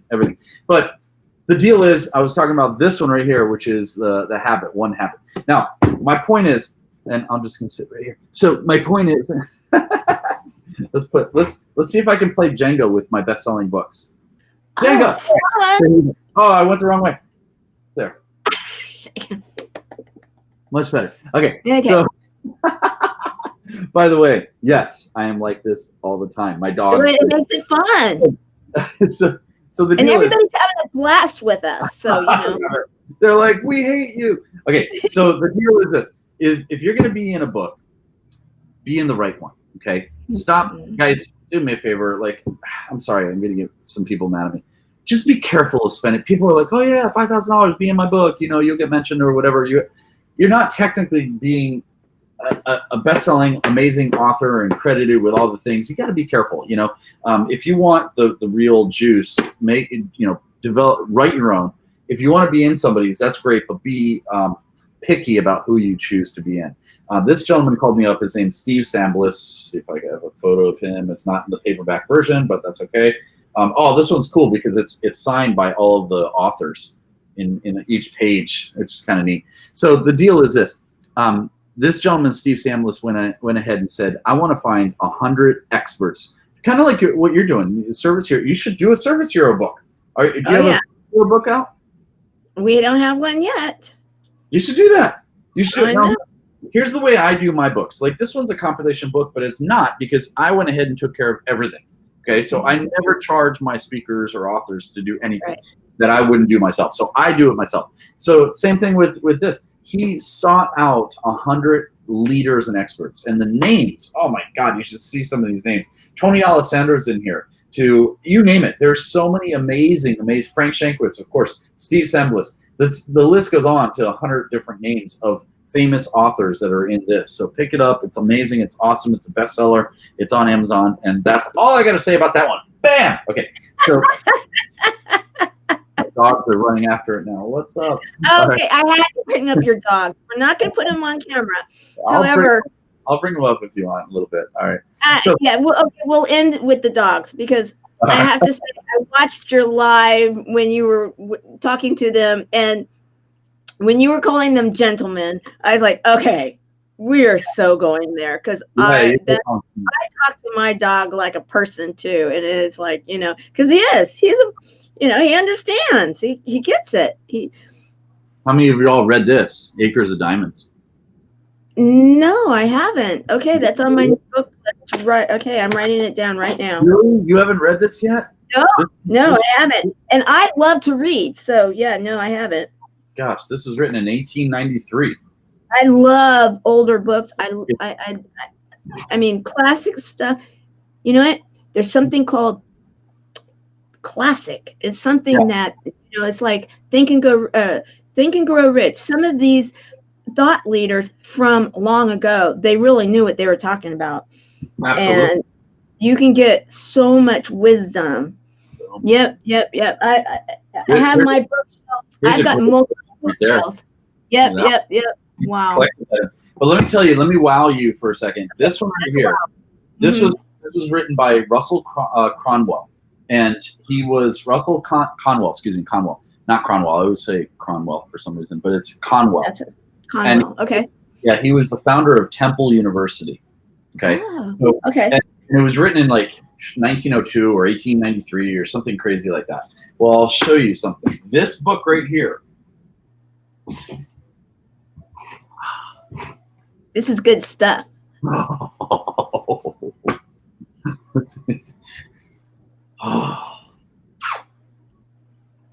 But the deal is, I was talking about this one right here, which is the habit, one habit. Now, my point is, and I'm just gonna sit right here. So my point is, let's see if I can play Jenga with my best-selling books. Jenga. Oh, I went the wrong way. There. Much better. Okay. So, by the way, yes, I am like this all the time. My dog. It makes it fun. So the and deal everybody's having a blast with us. So they're like, we hate you. Okay. So the deal is this: if you're going to be in a book, be in the right one. Okay. Stop, guys. Do me a favor. Like, I'm sorry, I'm going to get some people mad at me. Just be careful of spending. People are like, oh yeah, $5,000, be in my book. You'll get mentioned or whatever. You're not technically being a best-selling, amazing author and credited with all the things. You got to be careful. If you want the real juice, make it. Write your own. If you want to be in somebody's, that's great, but be picky about who you choose to be in. This gentleman called me up. His name's Steve Samblis. See if I can have a photo of him. It's not in the paperback version, but that's okay. This one's cool because it's signed by all of the authors in each page. It's kind of neat. So the deal is this. This gentleman, Steve Samblis, went ahead and said, I want to find 100 experts. Kind of like what you're doing, service hero. You should do a service hero book. Do you have a book out? We don't have one yet. You should do that. You should. Here's the way I do my books. Like, this one's a compilation book, but it's not, because I went ahead and took care of everything. Okay, so I never charge my speakers or authors to do anything that I wouldn't do myself. So I do it myself. So same thing with this. He sought out 100 leaders and experts, and the names. Oh my God, you should see some of these names. Tony Alessandro's in here. To you name it. There's so many amazing. Frank Shankwitz, of course. Steve Samblis. The list goes on to 100 different names of famous authors that are in this. So pick it up. It's amazing. It's awesome. It's a bestseller. It's on Amazon. And that's all I got to say about that one. Bam! Okay. So dogs are running after it now. What's up? Okay, I had to bring up your dogs. We're not going to put them on camera. However, I'll bring them up if you want a little bit. All right. Yeah, we'll end with the dogs because I have to say I watched your live when you were talking to them, and when you were calling them gentlemen, I was like, okay, we are so going there because I talk to my dog like a person too, and it's like, because he's he understands, he gets it. How many of y'all read this, Acres of Diamonds? No, I haven't. Okay, that's on my book list. Right. Okay, I'm writing it down right now. Really? You haven't read this yet? No, I haven't. And I love to read, so yeah, no, I haven't. Gosh, this was written in 1893. I love older books. I mean, classic stuff. You know what? There's something called classic. It's something that it's like Think and Grow Rich. Some of these thought leaders from long ago, they really knew what they were talking about. Absolutely. And you can get so much wisdom. Yep. I have my bookshelf. I've got multiple bookshelves. Yep. Wow. But let me tell you, let me wow you for a second. This one right here, this was written by Russell Conwell, and he was Russell Conwell. Excuse me, Conwell, not Cromwell. I always say Cromwell for some reason, but it's Conwell. That's it. Conwell. Okay. Yeah, he was the founder of Temple University. Okay. Oh, so, okay. And it was written in like 1902 or 1893 or something crazy like that. Well, I'll show you something. This book right here. This is good stuff.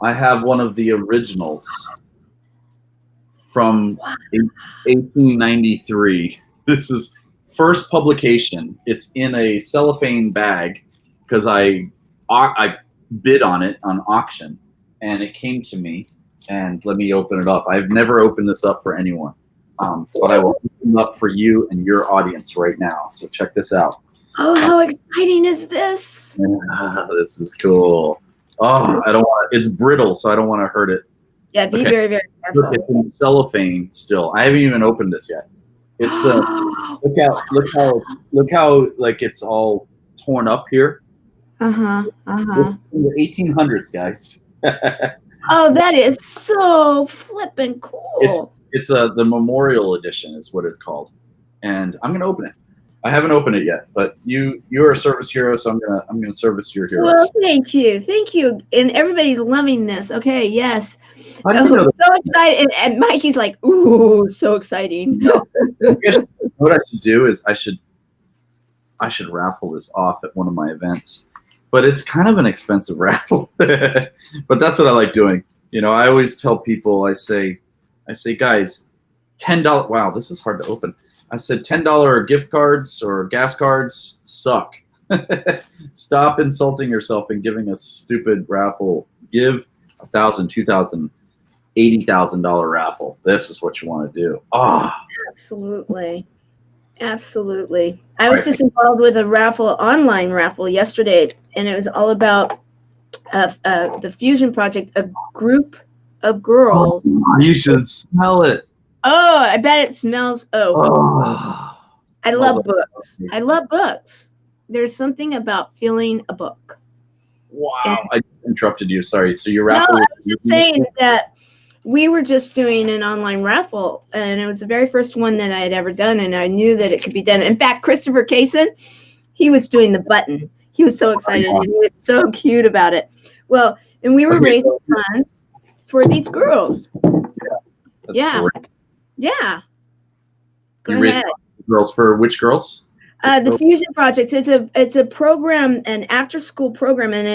I have one of the originals from 1893. This is first publication. It's in a cellophane bag because I bid on it on auction, and it came to me. And let me open it up. I've never opened this up for anyone, but I will open it up for you and your audience right now. So check this out. Oh, how exciting is this? This is cool. Oh, I don't want it's brittle, so I don't want to hurt it. Yeah, be very, very careful. Look, it's in cellophane still. I haven't even opened this yet. It's the look how like it's all torn up here. It's in the 1800s, guys. Oh, that is so flippin' cool. It's the memorial edition is what it's called, and I'm gonna open it. I haven't opened it yet, but you're a service hero, so I'm gonna service your hero. Well, thank you, and everybody's loving this. Okay, yes. So excited, and Mikey's like, ooh, so exciting. What I should do is I should raffle this off at one of my events, but it's kind of an expensive raffle. But that's what I like doing. I always tell people, I say, guys, $10. Wow, this is hard to open. I said $10 gift cards or gas cards suck. Stop insulting yourself and giving a stupid raffle. Give $1,000, $2,000, $80,000 raffle. This is what you want to do. Absolutely. I was just involved with a online raffle yesterday, and it was all about the Fusion Project, a group of girls. You should smell it. Oh, I bet it smells. I love books. I love books. There's something about feeling a book. Wow. I interrupted you. Sorry. So your raffle. No, I was just saying that we were just doing an online raffle, and it was the very first one that I had ever done, and I knew that it could be done. In fact, Christopher Kaysen, he was doing the button. He was so excited, and he was so cute about it. Well, and we were raising funds for these girls. Yeah. Yeah. Go ahead. Girls for which girls? The Fusion Project. It's a program, an after-school program, and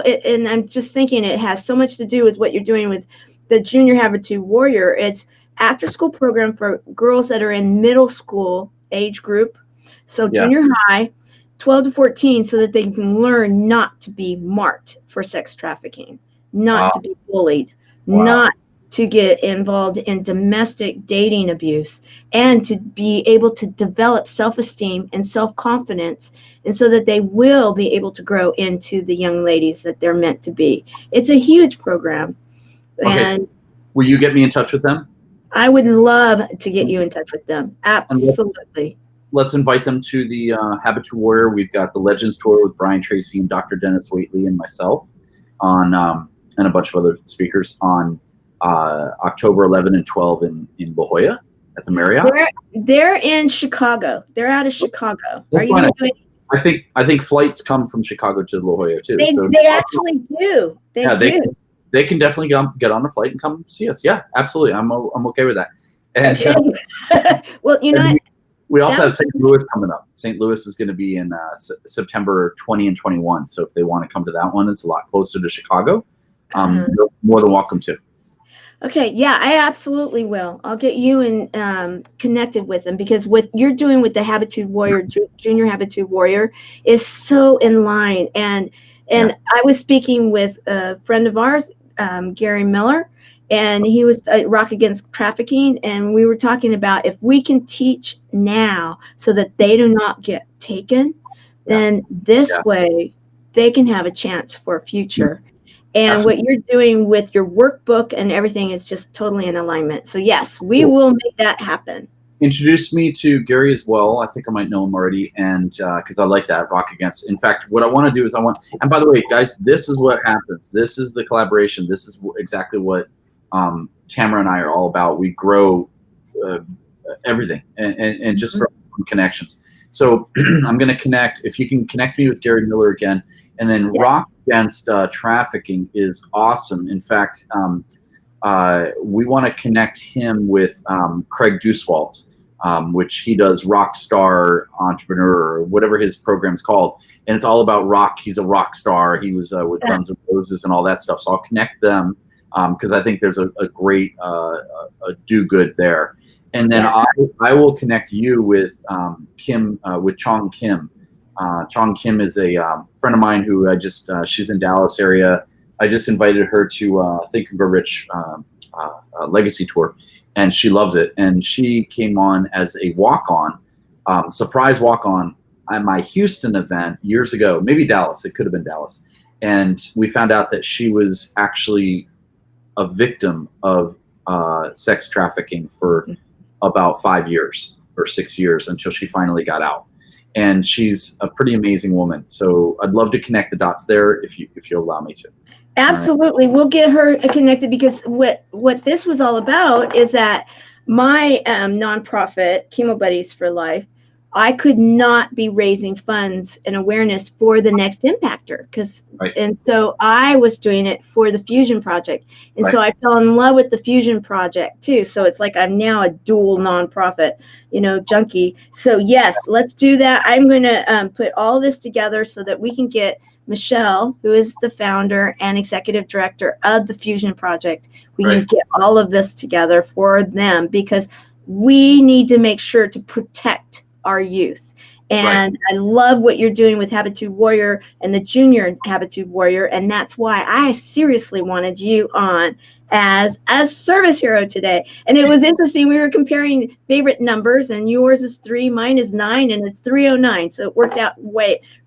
and I'm just thinking it has so much to do with what you're doing with the Junior Habitude Warrior. It's after-school program for girls that are in middle school age group, so junior high, 12 to 14, so that they can learn not to be marked for sex trafficking, not to be bullied, not to get involved in domestic dating abuse and to be able to develop self-esteem and self-confidence, and so that they will be able to grow into the young ladies that they're meant to be. It's a huge program. Okay, And so will you get me in touch with them? I would love to get you in touch with them. Absolutely. Let's invite them to the Habitude Warrior. We've got the Legends Tour with Brian Tracy and Dr. Dennis Waitley and myself on, and a bunch of other speakers on October 11 and 12 in La Jolla at the Marriott. They're in Chicago. They're out of Chicago. Are you doing? I think flights come from Chicago to La Jolla too. They actually do. They can definitely get on a flight and come see us. Yeah, absolutely. I'm okay with that. And okay. Well, you know. We also have St. Louis coming up. St. Louis is going to be in September 20 and 21. So if they want to come to that one, it's a lot closer to Chicago. You're more than welcome to. Okay, yeah, I absolutely will. I'll get you connected with them, because what you're doing with the Habitude Warrior, Junior Habitude Warrior, is so in line. And I was speaking with a friend of ours, Gary Miller, and he was Rock Against Trafficking, and we were talking about if we can teach now so that they do not get taken, then this way they can have a chance for a future. And Absolutely. What you're doing with your workbook and everything is just totally in alignment. So yes, we will make that happen. Introduce me to Gary as well. I think I might know him already, and because I like that Rock Against. In fact, what I want to do is and by the way, guys, this is what happens. This is the collaboration. This is exactly what Tamara and I are all about. We grow everything and just from connections. So I'm going to connect. If you can connect me with Gary Miller again, and then Rock Against Trafficking is awesome. In fact, we want to connect him with Craig Duswalt, which he does Rockstar Entrepreneur, or whatever his program's called, and it's all about rock. He's a rock star. He was with Guns N' Roses and all that stuff. So I'll connect them because I think there's a great do-good there. And then I will connect you with Kim, with Chong Kim. Chong Kim is a friend of mine who she's in Dallas area. I just invited her to Think and Grow Rich Legacy Tour, and she loves it. And she came on as a walk-on, surprise walk-on at my Houston event years ago, maybe Dallas. It could have been Dallas. And we found out that she was actually a victim of sex trafficking for about 5 years or 6 years until she finally got out. And she's a pretty amazing woman. So I'd love to connect the dots there if you'll allow me to. Absolutely. We'll get her connected, because what this was all about is that my nonprofit, Chemo Buddies for Life, I could not be raising funds and awareness for the next Impactor, and so I was doing it for the Fusion Project. And so I fell in love with the Fusion Project too. So it's like I'm now a dual nonprofit, junkie. So yes, let's do that. I'm going to put all this together so that we can get Michelle, who is the founder and executive director of the Fusion Project. We can get all of this together for them, because we need to make sure to protect our youth. And I love what you're doing with Habitude Warrior and the Junior Habitude Warrior, and that's why I seriously wanted you on as a service hero today. And it was interesting, we were comparing favorite numbers, and yours is 3, mine is 9, and it's 309, so it worked out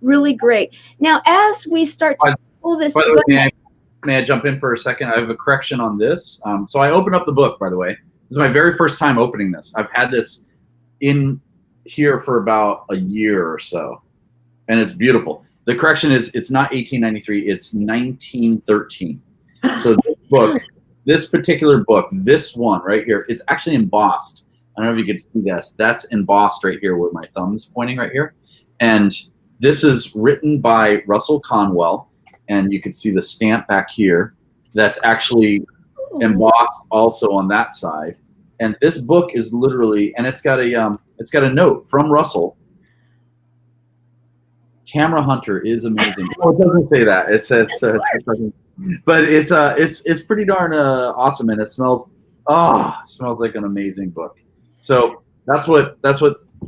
really great. Now as we start to pull this, by the way, may I jump in for a second? I have a correction on this. So I opened up the book, by the way. This is my very first time opening this. I've had this in here for about a year or so, and it's beautiful. The correction is it's not 1893, it's 1913. So this particular book, this one right here, it's actually embossed. I don't know if you can see this. That's embossed right here where my thumb's pointing right here. And this is written by Russell Conwell, and you can see the stamp back here. That's actually embossed also on that side. And this book is literally, and it's got a note from Russell. Tamara Hunter is amazing. Oh, it doesn't say that. It says, but it's pretty darn awesome, and it smells like an amazing book. So that's what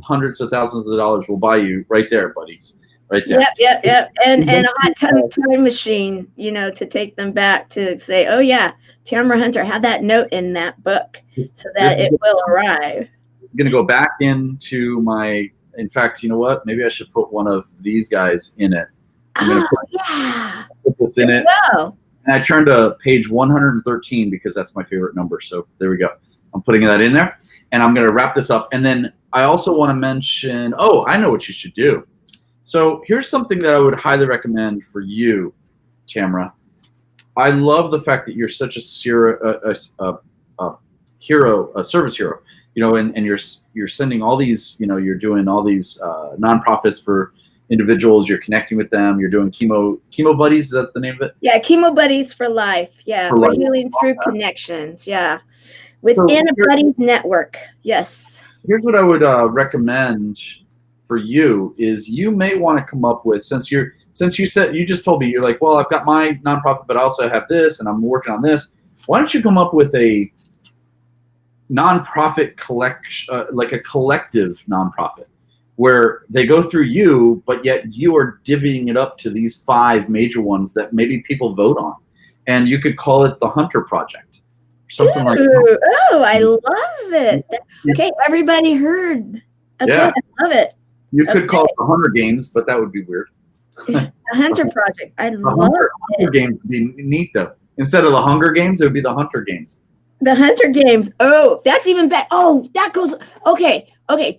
hundreds of thousands of dollars will buy you right there, buddies. right there. Yep. And a hot time machine, to take them back to say, oh yeah, Tamara Hunter had that note in that book so that it will arrive. It's going to go back into my. In fact, you know what? Maybe I should put one of these guys in it. I'm going to put this in it. Go. And I turned to page 113 because that's my favorite number. So there we go. I'm putting that in there, and I'm going to wrap this up. And then I also want to mention. Oh, I know what you should do. So here's something that I would highly recommend for you, Tamara. I love the fact that you're such a hero, a service hero. And you're sending all these, you're doing all these nonprofits for individuals. You're connecting with them. You're doing chemo buddies. Is that the name of it? Yeah, Chemo Buddies for Life. Yeah, we're healing through connections. Yeah, within a buddies network. Yes. Here's what I would recommend for you is you may want to come up with, since you just told me you're like, well, I've got my nonprofit, but I also have this, and I'm working on this. Why don't you come up with a nonprofit collection, like a collective nonprofit, where they go through you, but yet you are divvying it up to these 5 major ones that maybe people vote on, and you could call it the Hunter Project, something like that. Oh, I love it. Okay, everybody heard. Okay, yeah. I love it. You could call it the Hunter Games, but that would be weird. The Hunter Project. I love it. Hunter Games would be neat, though. Instead of the Hunger Games, it would be the Hunter Games. The Hunter Games. Oh, that's even better. Oh, that goes. Okay.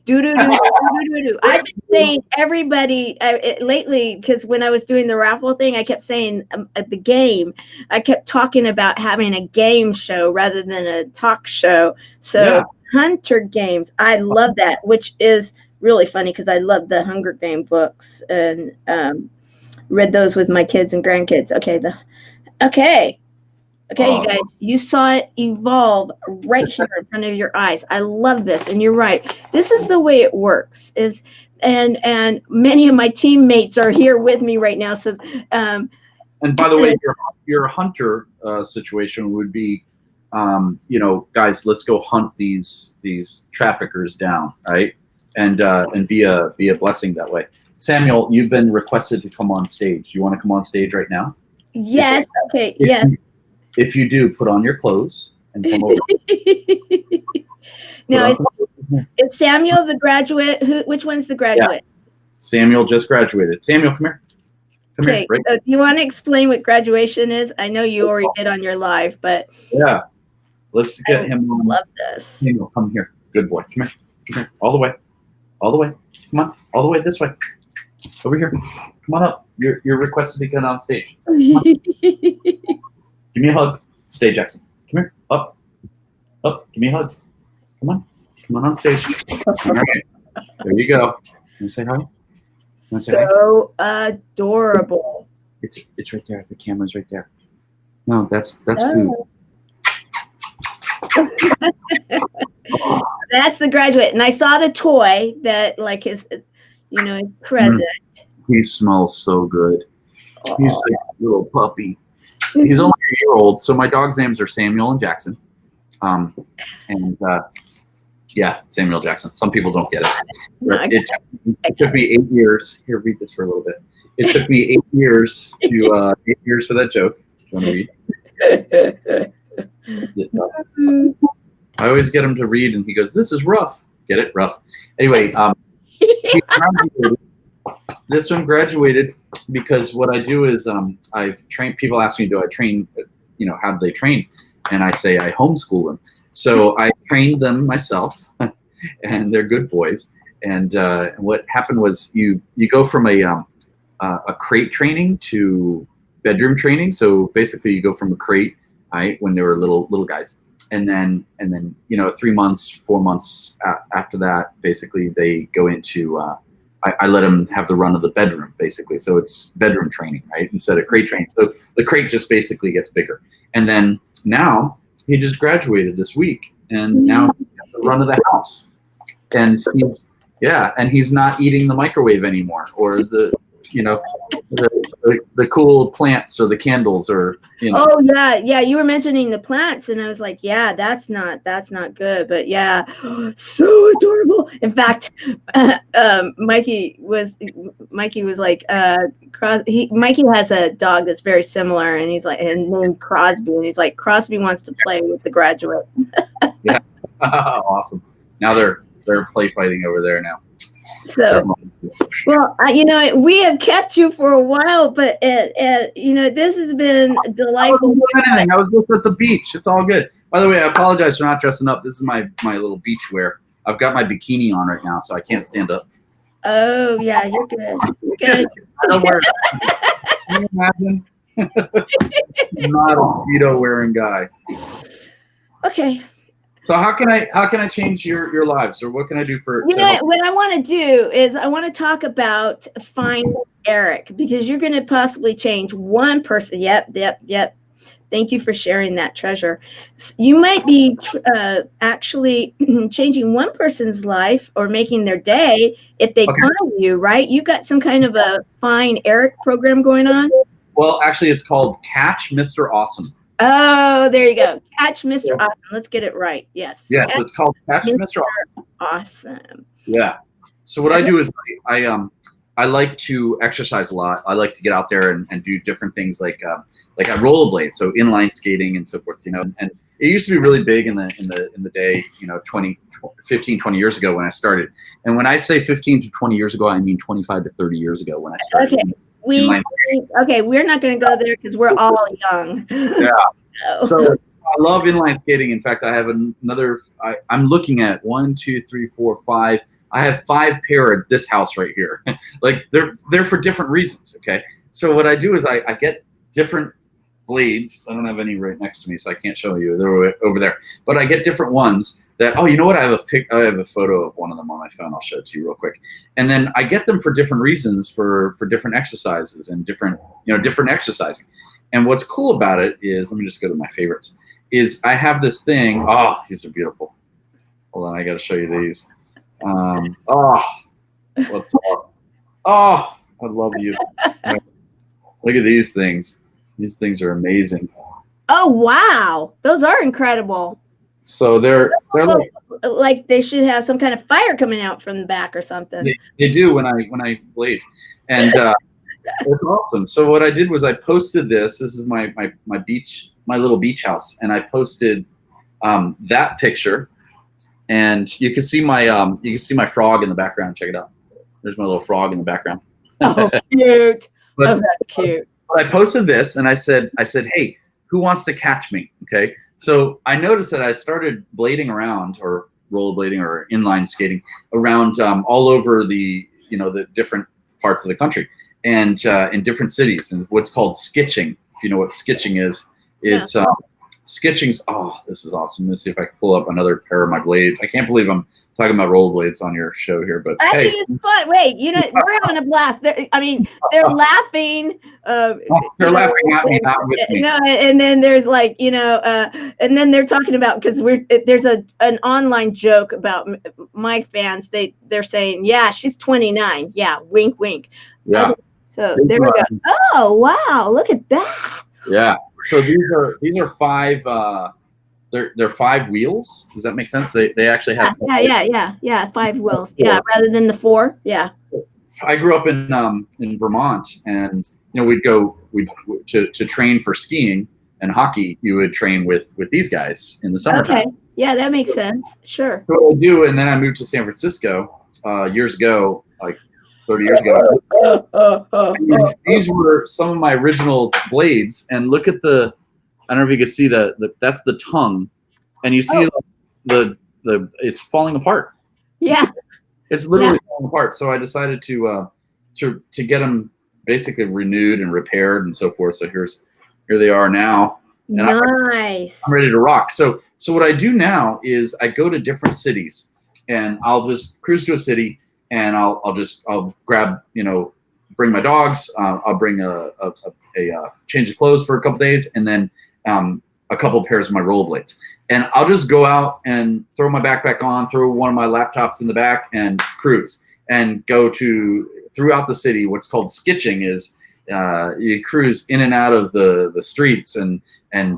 Do. I've been saying everybody lately, because when I was doing the raffle thing, I kept saying the game. I kept talking about having a game show rather than a talk show. So Hunter Games. I love that, which is really funny because I love the Hunger Game books and read those with my kids and grandkids. Okay, you guys, you saw it evolve right here in front of your eyes. I love this, and you're right. This is the way it works. And many of my teammates are here with me right now. So, and by the way, your Hunter situation would be, guys, let's go hunt these traffickers down, right? And be a blessing that way. Samuel, you've been requested to come on stage. You want to come on stage right now? Yes. Yes. If you do, put on your clothes and come over. Now, is Samuel the graduate? Which one's the graduate? Yeah. Samuel just graduated. Samuel, come here. Come here. Right. So do you want to explain what graduation is? I know you already did on your live, but yeah, let's get him on. Love this. Samuel, come here. Good boy. Come here. All the way. Come on. All the way this way. Over here. Come on up. You're requested to get on stage. Give me a hug. Stay, Jackson. Come here. Up. Give me a hug. Come on stage. All right. There you go. Can you say hi? So adorable. It's right there. The camera's right there. No, that's food. That's the graduate. And I saw the toy that his present. He smells so good. He's like a little puppy. He's only a year old, so my dogs' names are Samuel and Jackson. Samuel Jackson. Some people don't get it. It took me 8 years. Here, read this for a little bit. It took me 8 years for that joke. Do you want to read? I always get him to read, and he goes, "This is rough." Get it? Rough. Anyway, he graduated. This one graduated because what I do is I've trained. People ask me, do I train? How do they train? And I say I homeschool them. So I trained them myself, and they're good boys. And what happened was you go from a crate training to bedroom training. So basically, you go from a crate, right, when they were little guys, and then 3 months, 4 months after that, basically they go into I let him have the run of the bedroom, basically. So it's bedroom training, right, instead of crate training. So the crate just basically gets bigger. And then now he just graduated this week, and now he's got the run of the house. And he's not eating the microwave anymore, or the the cool plants or the candles or Oh yeah, you were mentioning the plants, and I was like, yeah, that's not good, but yeah, so adorable. In fact, Mikey was like, Mikey has a dog that's very similar, and he's like, and named Crosby, and he's like, Crosby wants to play with the graduate. Yeah. Awesome. Now they're play fighting over there now. So, well, we have kept you for a while, but this has been delightful. I was just at the beach. It's all good. By the way, I apologize for not dressing up. This is my little beach wear. I've got my bikini on right now, so I can't stand up. Oh yeah, you're good. You're good. I don't wear it. Can you imagine? I'm not a Speedo wearing guy. Okay. So how can I change your lives, or what can I do for? What I want to do is I want to talk about Find Erik, because you're going to possibly change one person. Yep. Thank you for sharing that treasure. You might be actually changing one person's life or making their day if they find you, right? You got some kind of a Find Erik program going on? Well, actually, it's called Catch Mr. Awesome. Oh, there you go. Catch Mr. Awesome. Let's get it right. Yes. Yeah, it's called Catch Mr. Awesome. Yeah. So what I do is I like to exercise a lot. I like to get out there and do different things like I rollerblade, so inline skating and so forth. And it used to be really big in the day, 15, 20 years ago when I started. And when I say 15 to 20 years ago, I mean 25 to 30 years ago when I started. Okay. We're not going to go there because we're all young. Yeah. So I love inline skating. In fact, I have another. I'm looking at 1, 2, 3, 4, 5. I have 5 pair at this house right here. Like they're for different reasons. Okay. So what I do is I get different blades. I don't have any right next to me, so I can't show you. They're over there. But I get different ones that. Oh, you know what? I have a photo of one of them on my phone. I'll show it to you real quick. And then I get them for different reasons, for different exercises and different exercising. And what's cool about it is, let me just go to my favorites. Is I have this thing. Oh, these are beautiful. Hold on, I got to show you these. What's up? Oh, I love you. Look at these things. These things are amazing. Oh wow, those are incredible. So they're like they should have some kind of fire coming out from the back or something. They do when I blade, and it's awesome. So what I did was I posted this. This is my beach, my little beach house, and I posted that picture, and you can see my frog in the background. Check it out. There's my little frog in the background. Oh, cute. That's cute. But I posted this, and I said, hey, who wants to catch me? Okay. So I noticed that I started blading around, or rollerblading, or inline skating around all over the different parts of the country, and in different cities, and what's called skitching. If you know what skitching is, it's skitching's. Oh, this is awesome. Let's see if I can pull up another pair of my blades. I can't believe I'm talking about rollerblades on your show here, but I think it's fun. Wait, we're having a blast. They're laughing. They're laughing at me, not with me. No, and then there's and then they're talking about, because there's an online joke about my fans. They're saying, yeah, she's 29. Yeah, wink, wink. Yeah. So there we go. Oh wow, look at that. Yeah. So these are 5. They're 5 wheels. Does that make sense? They actually have. Yeah. 5 wheels. Yeah, rather than the 4. Yeah. I grew up in Vermont, and we'd to train for skiing and hockey. You would train with these guys in the summertime. Okay. Yeah, that makes sense. Sure. So what I do, and then I moved to San Francisco years ago, like 30 years ago. These were some of my original blades, and look at the. I don't know if you can see that's the tongue, and you see the it's falling apart. Yeah, it's literally falling apart. So I decided to get them basically renewed and repaired and so forth. So here they are now. And nice. I'm ready to rock. So what I do now is I go to different cities, and I'll just cruise to a city, and I'll grab bring my dogs. I'll bring a change of clothes for a couple days, and then a couple of pairs of my rollerblades. And I'll just go out and throw my backpack on, throw one of my laptops in the back, and cruise and go throughout the city. What's called skitching is you cruise in and out of the streets, and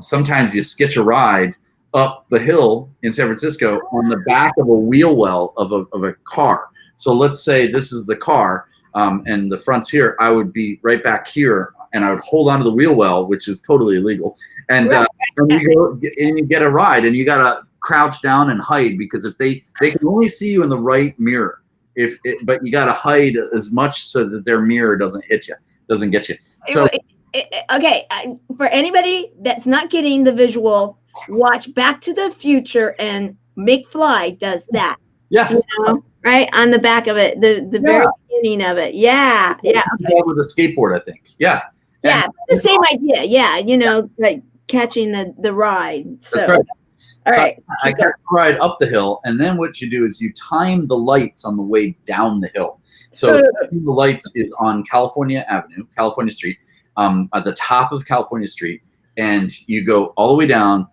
sometimes you sketch a ride up the hill in San Francisco on the back of a wheel well of a car. So let's say this is the car, and the front's here. I would be right back here, and I would hold onto the wheel well, which is totally illegal. And you get a ride, and you gotta crouch down and hide, because if they can only see you in the right mirror, but you gotta hide as much so that their mirror doesn't get you. So okay, for anybody that's not getting the visual, watch Back to the Future, and McFly does that. Yeah. You know, right on the back of it, the very beginning of it. Yeah. Okay. With a skateboard, I think. Yeah. Yeah, the same idea. Yeah, you know, like catching the ride. So, that's right. All right. I catch the ride up the hill, and then what you do is you time the lights on the way down the hill. So the lights is on California Avenue, California Street, at the top of California Street, and you go all the way down,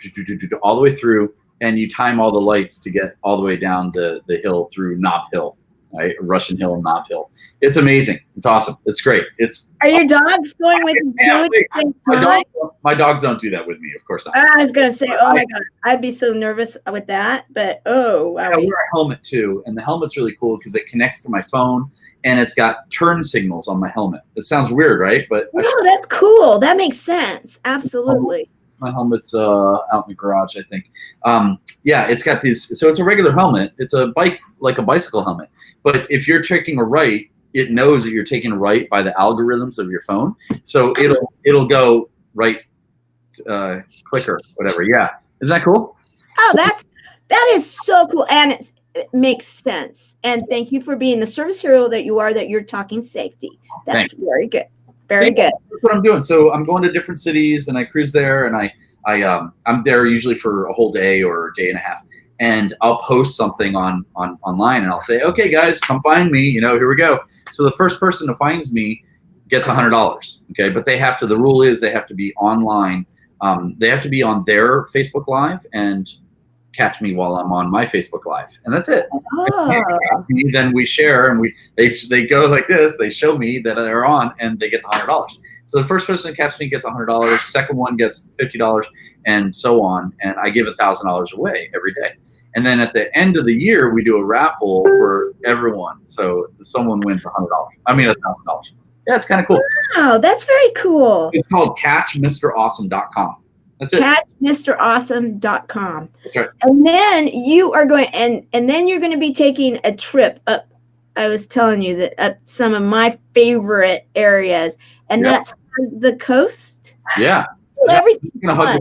all the way through, and you time all the lights to get all the way down the hill through Nob Hill, right? Russian Hill and Nob Hill. It's amazing. It's awesome. It's great. Are your dogs going with you? My dogs don't do that with me, of course not. I was gonna say, oh my god, I'd be so nervous with that. But wow. I wear a helmet too, and the helmet's really cool because it connects to my phone, and it's got turn signals on my helmet. It sounds weird, right? But that's cool. That makes sense. Absolutely. My helmet's out in the garage, I think. Yeah, it's got these. So it's a regular helmet. It's a bicycle helmet. But if you're taking a right, it knows that you're taking a right by the algorithms of your phone. So it'll go right, clicker, whatever. Yeah, isn't that cool? Oh, that is so cool, and it makes sense. And thank you for being the service hero that you are. That you're talking safety. That's very good. Very good. That's what I'm doing. So I'm going to different cities, and I cruise there, and I'm there usually for a whole day or a day and a half, and I'll post something online, and I'll say, okay, guys, come find me. You know, here we go. So the first person who finds me gets $100. Okay, but the rule is they have to be online. They have to be on their Facebook Live and catch me while I'm on my Facebook Live, and that's it. Then we share, and they go like this. They show me that they're on, and they get $100. So the first person to catch me gets $100. Second one gets $50, and so on. And I give $1,000 away every day. And then at the end of the year, we do a raffle for everyone. So someone wins $100. I mean $1,000. Yeah, it's kind of cool. Wow, that's very cool. It's called CatchMrAwesome.com. That's it. CatchMrAwesome.com. That's right. And then you are going, and then you're going to be taking a trip up. I was telling you that up some of my favorite areas, and that's the coast. Yeah. Everything's fun.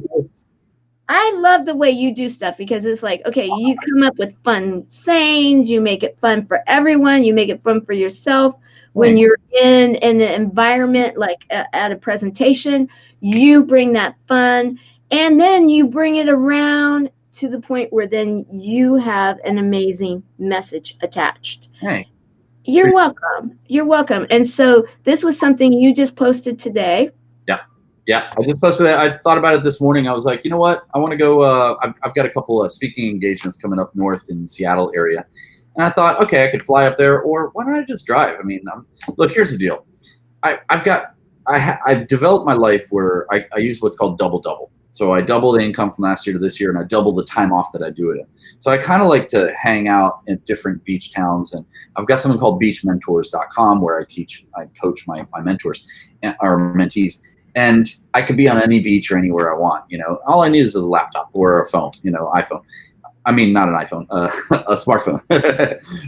I love the way you do stuff, because it's like, okay, you come up with fun sayings, you make it fun for everyone, you make it fun for yourself. When you're in an environment like at a presentation, you bring that fun, and then you bring it around to the point where then you have an amazing message attached. Hey. You're welcome. You're welcome. And so this was something you just posted today. Yeah, I just posted that. I just thought about it this morning. I was like, you know what? I want to go. I've got a couple of speaking engagements coming up north in Seattle area. And I thought, okay, I could fly up there, or why don't I just drive? I mean, look, here's the deal. I've developed my life where I use what's called double. So I double the income from last year to this year, and I double the time off that I do it in. So I kind of like to hang out in different beach towns, and I've got something called beachmentors.com where I coach my mentors or mentees. And I could be on any beach or anywhere I want. You know, all I need is a laptop or a phone. You know, iPhone. I mean, not an iPhone, a smartphone.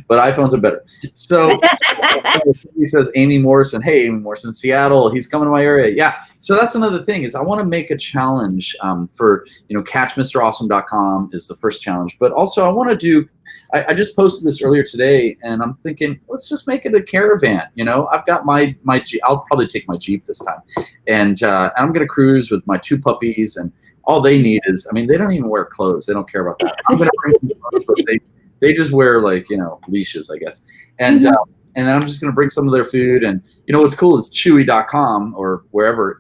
But iPhones are better. So he says, Amy Morrison. Hey, Amy Morrison, Seattle. He's coming to my area. Yeah. So that's another thing is I want to make a challenge for, CatchMrAwesome.com is the first challenge. But also I want to do, I just posted this earlier today, and I'm thinking, let's just make it a caravan. You know, I've got my Jeep. I'll probably take my Jeep this time. And I'm going to cruise with my 2 puppies, and all they need is, I mean, they don't even wear clothes. They don't care about that. I'm going to bring some clothes, but they just wear leashes, I guess. And and then I'm just going to bring some of their food. And what's cool is Chewy.com or wherever.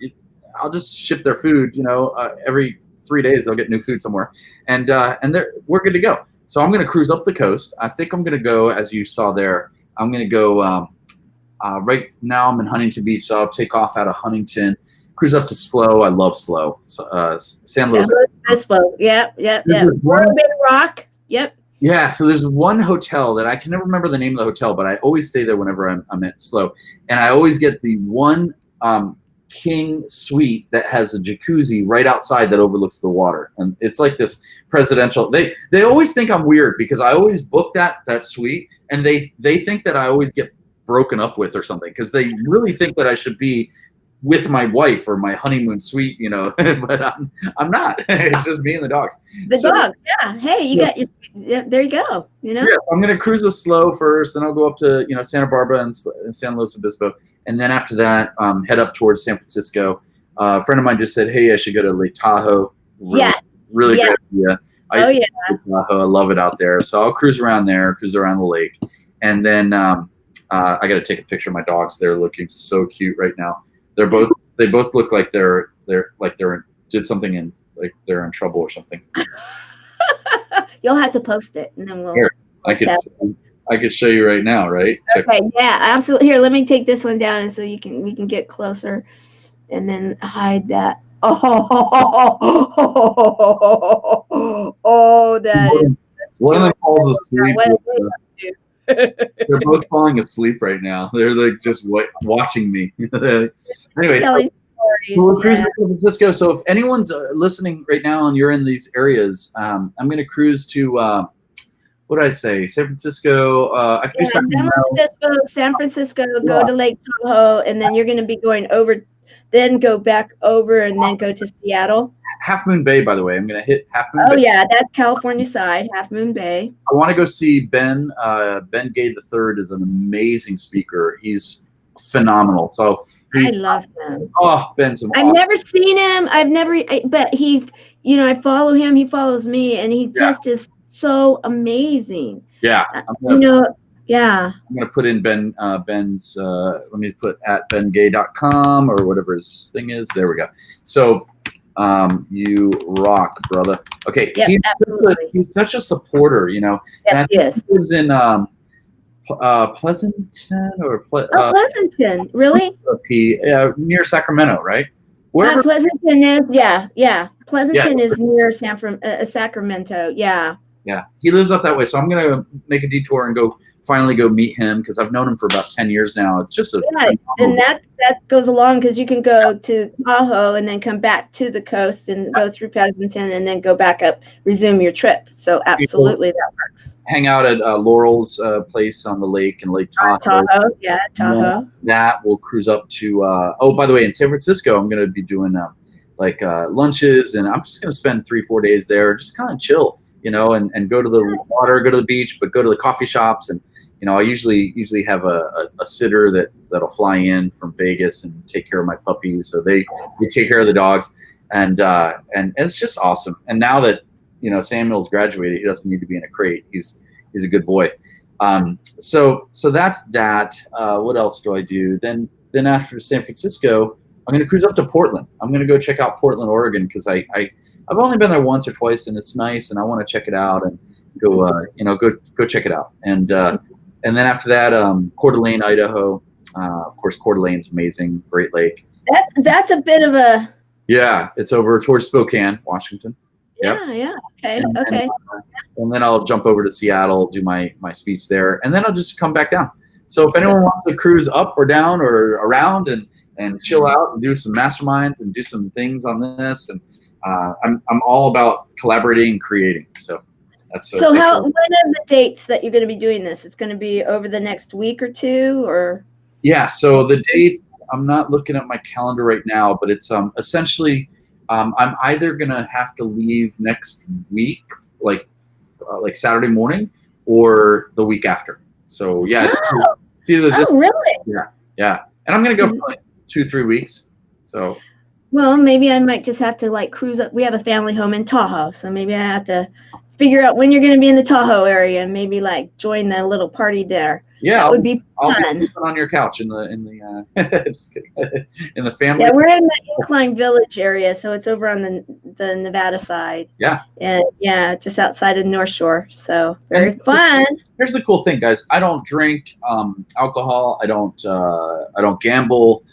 I'll just ship their food. Every 3 days they'll get new food somewhere, and we're good to go. So I'm going to cruise up the coast. I think I'm going to go, as you saw there. I'm going to go. right now I'm in Huntington Beach, so I'll take off out of Huntington, cruise up to Slow. I love Slow. San Luis. Obispo. Yep. Bay Rock. Yep. Yeah, so there's one hotel that I can never remember the name of the hotel, but I always stay there whenever I'm at Slow, and I always get the one king suite that has a jacuzzi right outside that overlooks the water, and it's like this presidential. They always think I'm weird because I always book that suite, and they think that I always get broken up with or something because they really think that I should be with my wife or my honeymoon suite, but I'm not. It's just me and the dogs. The dogs, yeah. Hey, you got your. There you go. Yeah, I'm gonna cruise the Slow first, then I'll go up to Santa Barbara and San Luis Obispo, and then after that, head up towards San Francisco. A friend of mine just said, "Hey, I should go to Lake Tahoe." Really great idea. I used to go to Lake Tahoe. I love it out there, so I'll cruise around there, cruise around the lake, and then I got to take a picture of my dogs. They're looking so cute right now. They both look like they're did something and like they're in trouble or something. You'll have to post it, and then we'll. Here, I could show you right now, right? Okay, yeah, absolutely. Here, let me take this one down, and so we can get closer, and then hide that. Oh, that is. One of them falls asleep. They're both falling asleep right now. They're like just watching me. Anyways, we're cruising to San Francisco. So if anyone's listening right now and you're in these areas, I'm going to cruise to what did I say? San Francisco. I could do San Francisco. Go to Lake Tahoe, and then you're going to be going over. Then go back over, and then go to Seattle. Half Moon Bay, by the way. I'm going to hit Half Moon Bay. Oh, yeah, that's California side, Half Moon Bay. I want to go see Ben. Ben Gay III is an amazing speaker. He's phenomenal. So I love him. Oh, Ben's I've never seen him. But he, I follow him. He follows me, and he just is so amazing. Yeah. I'm going to put in Ben's, let me put at bengay.com or whatever his thing is. There we go. So, you rock, brother. Okay, yep, he's such a supporter, Yes, and he lives in Pleasanton or Pleasanton, really? Near Sacramento, right? Wherever Pleasanton is, yeah. Pleasanton is near Sacramento, yeah. Yeah, he lives up that way, so I'm gonna make a detour and finally go meet him because I've known him for about 10 years now. It's just and that goes along because you can go to Tahoe and then come back to the coast and go through Pleasanton and then go back up, resume your trip. So absolutely that works. Hang out at Laurel's place on the lake in Lake Tahoe. Tahoe. That will cruise up to. By the way, in San Francisco, I'm gonna be doing lunches, and I'm just gonna spend 3-4 days there, just kind of chill. And go to the water, go to the beach, but go to the coffee shops. And, I usually have a sitter that'll fly in from Vegas and take care of my puppies. So they take care of the dogs, and it's just awesome. And now that, Samuel's graduated, he doesn't need to be in a crate. He's a good boy. So that's that. What else do I do? Then after San Francisco, I'm going to cruise up to Portland. I'm going to go check out Portland, Oregon, because I've only been there once or twice, and it's nice, and I want to check it out and go check it out. And then after that, Coeur d'Alene, Idaho. Of course, Coeur d'Alene's amazing, great lake. That's a bit of a. Yeah, it's over towards Spokane, Washington. Yeah. Okay. And then I'll jump over to Seattle, do my speech there, and then I'll just come back down. So if anyone wants to cruise up or down or around and chill out and do some masterminds and do some things on this, and I'm all about collaborating and creating. So that's when are the dates that you're going to be doing this? It's going to be over the next week or two, or? Yeah. So the dates, I'm not looking at my calendar right now, but it's essentially I'm either going to have to leave next week, like Saturday morning, or the week after. So yeah, it's either. Oh, really? Yeah. And I'm going to go for like 2-3 weeks. So. Well, maybe I might just have to like cruise up. We have a family home in Tahoe, so maybe I have to figure out when you're going to be in the Tahoe area and maybe like join the little party there. Yeah, That would be I'll be fun. sleeping on your couch in the just kidding. In the family. Yeah, we're in the Incline Village area, so it's over on the Nevada side. Yeah. And yeah, just outside of North Shore. So very fun. Here's the cool thing, guys. I don't drink alcohol. I don't gamble.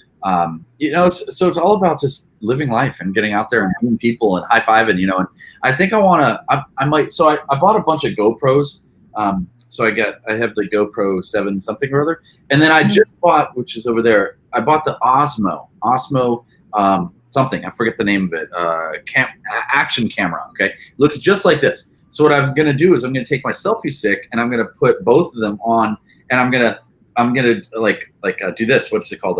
You know, so it's all about just living life and getting out there and meeting people and high fiving. You know, and I think I might. So I bought a bunch of GoPros. So I have the GoPro 7 something or other, and then I just bought, which is over there. I bought the Osmo something. I forget the name of it. Action camera. Okay, looks just like this. So what I'm gonna do is I'm gonna take my selfie stick and I'm gonna put both of them on, and I'm gonna do this. What's it called?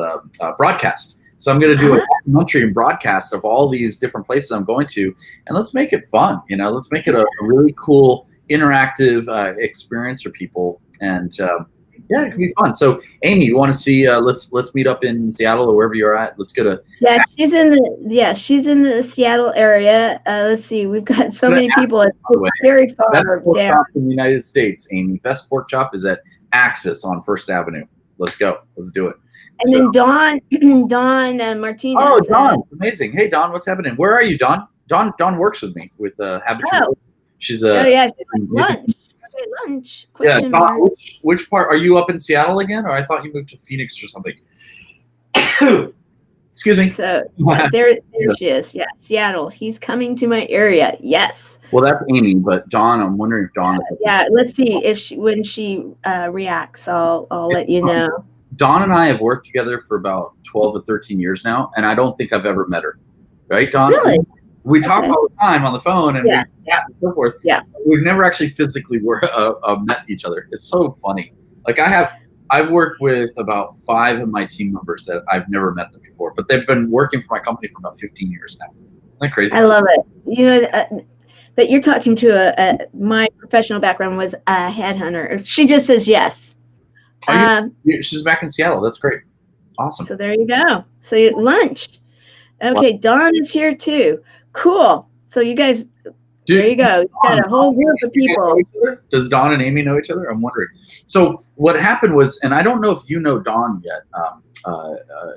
Broadcast. So I'm gonna do a documentary and broadcast of all these different places I'm going to, and let's make it fun. You know, let's make it a really cool interactive experience for people, and yeah, it can be fun. So Amy, you want to see? Let's meet up in Seattle or wherever you're at. Let's go to. Yeah, she's in the Seattle area. Let's see, we've got so many people. It's very far Best pork down. chop in the United States, Amy. Best pork chop is at Axis on First Avenue. Let's go. Let's do it. And then Dawn Martinez. Oh, Dawn, amazing. Hey, Dawn, what's happening? Where are you, Dawn? Dawn works with me with Habitude. Oh. She's she's like lunch. Okay, lunch. Yeah, Dawn, which part are you up in Seattle again, or I thought you moved to Phoenix or something? Excuse me. So there she is. Yeah, Seattle. He's coming to my area. Yes. Well, that's Amy, but Dawn, I'm wondering if Dawn. Yeah, let's see if when she reacts. I'll let you know. Dawn and I have worked together for about 12 to 13 years now, and I don't think I've ever met her. Right, Dawn? Really? We talk all the time on the phone and we chat and so forth. Yeah. We've never actually physically met each other. It's so funny. Like I've worked with about 5 of my team members that I've never met them before, but they've been working for my company for about 15 years now. Isn't that crazy? I love it. You know, that you're talking to my professional background was a headhunter. She just says yes. She's back in Seattle. That's great. Awesome. So there you go. So lunch. Okay, Dawn is here too. Cool. So you guys, there you go. You got a whole group of people. Does Dawn and Amy know each other? I'm wondering. So what happened was, and I don't know if you know Dawn yet,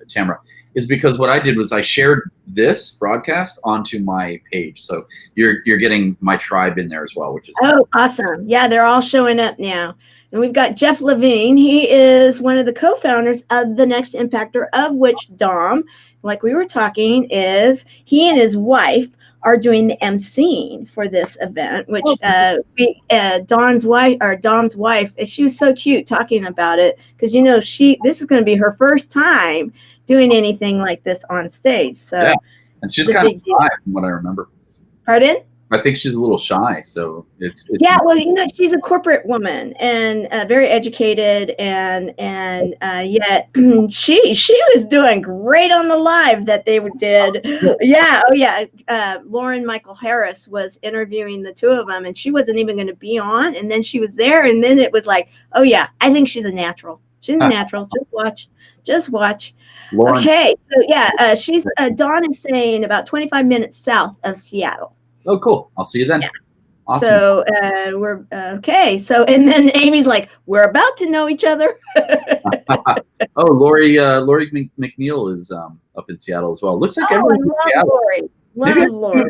Tamara, is because what I did was I shared this broadcast onto my page. So you're getting my tribe in there as well, which is awesome. Yeah, they're all showing up now. And we've got Jeff Levine. He is one of the co-founders of the Next Impactor, of which Dom, like we were talking, is he and his wife are doing the emceeing for this event, which Dom's wife, she was so cute talking about it, because you know this is going to be her first time doing anything like this on stage. So yeah. And she's kind of shy from what I remember. Pardon? I think she's a little shy, so it's yeah. Well, you know, she's a corporate woman and very educated, and yet she was doing great on the live that they did. Yeah. Oh yeah. Lauren Michael Harris was interviewing the two of them, and she wasn't even going to be on, and then she was there, and then it was like, oh yeah, I think she's a natural. She's a natural. Just watch. Lauren. Okay. So yeah, she's Dawn is saying about 25 minutes south of Seattle. Oh, cool. I'll see you then. Yeah. Awesome. So we're okay. So, and then Amy's like, we're about to know each other. Oh, Lori McNeil is up in Seattle as well. Looks like everyone's in Seattle. Lori.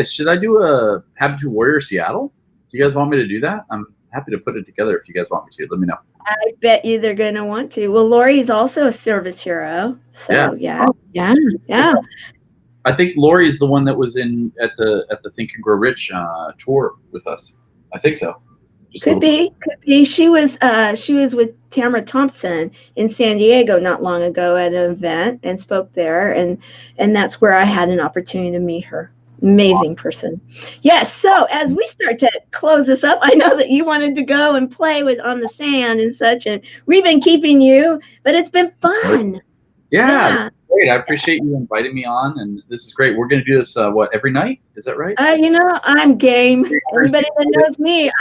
Should I do a Habitude Warrior Seattle? Do you guys want me to do that? I'm happy to put it together if you guys want me to. Let me know. I bet you they're going to want to. Well, Lori's also a service hero. So yeah. I think Lori is the one that was at the Think and Grow Rich tour with us. I think so. Could be. She was with Tamara Thompson in San Diego not long ago at an event and spoke there, and that's where I had an opportunity to meet her. Amazing person. Yes. So as we start to close this up, I know that you wanted to go and play on the sand and such, and we've been keeping you, but it's been fun. Yeah. Great. I appreciate you inviting me on, and this is great. We're going to do this every night. Is that right? You know, I'm game. Everybody that knows me,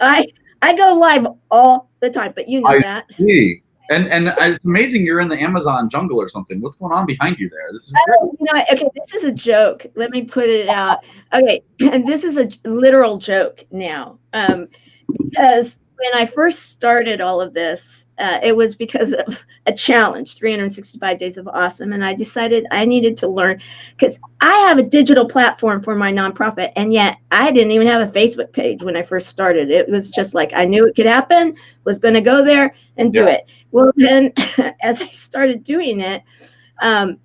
I go live all the time, but you know that. See. And it's amazing you're in the Amazon jungle or something. What's going on behind you there? This is great. Okay, this is a joke. Let me put it out. Okay, and this is a literal joke now. Because when I first started all of this, it was because of a challenge, 365 Days of Awesome. And I decided I needed to learn, because I have a digital platform for my nonprofit, and yet I didn't even have a Facebook page when I first started. It was just like I knew it could happen, was going to go there and do it. Well, then as I started doing it,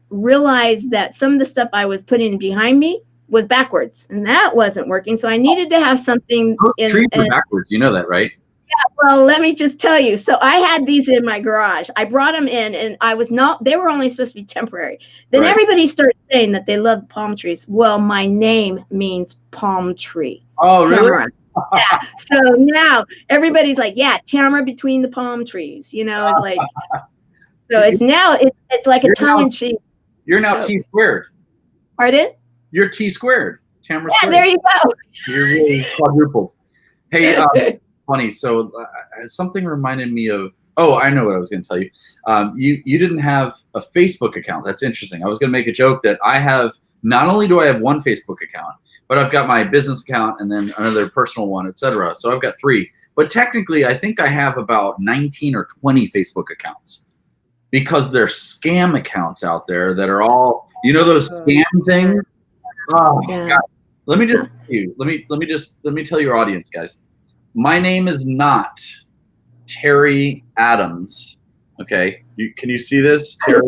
realized that some of the stuff I was putting behind me was backwards, and that wasn't working. So I needed to have something. Those trees are backwards. You know that, right? Yeah. Well, let me just tell you. So I had these in my garage. I brought them in, and I was not. They were only supposed to be temporary. Then everybody started saying that they love palm trees. Well, my name means palm tree. Oh, really? Yeah. So now everybody's like, yeah, Tamara between the palm trees. You know, it's like. So it's now it's like a tongue in cheek. You're now T squared. Pardon? You're T squared. Tamara yeah, squared. there you go. You're really quadrupled. Hey, funny. So something reminded me of. Oh, I know what I was going to tell you. You didn't have a Facebook account. That's interesting. I was going to make a joke that I have. Not only do I have one Facebook account, but I've got my business account and then another personal one, etc. So I've got 3. But technically, I think I have about 19 or 20 Facebook accounts, because there's scam accounts out there that are all, you know, those scam things. Oh God! Let me just tell you. Let me tell your audience, guys. My name is not Terry Adams. Okay, can you see this, Terry?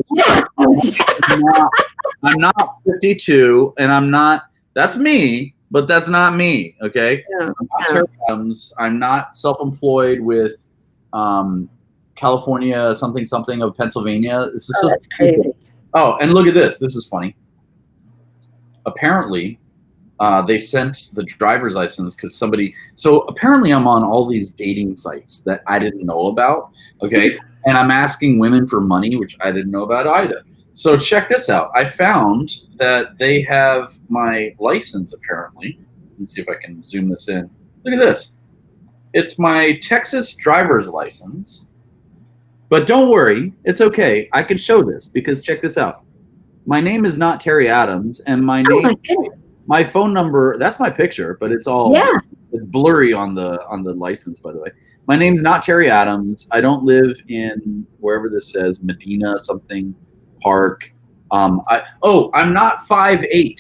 I'm not 52, and I'm not. That's me, but that's not me. Okay, I'm not Terry Adams. I'm not self-employed with California something of Pennsylvania. This is that's crazy. Oh, and look at this. This is funny. Apparently, they sent the driver's license because somebody. So apparently, I'm on all these dating sites that I didn't know about. Okay, and I'm asking women for money, which I didn't know about either. So check this out. I found that they have my license. Apparently, let me see if I can zoom this in. Look at this. It's my Texas driver's license. But don't worry, it's okay. I can show this because check this out. My name is not Terry Adams, and my name, my phone number. That's my picture, but it's all it's blurry on the license. By the way, my name's not Terry Adams. I don't live in wherever this says Medina something Park. I'm not 5'8".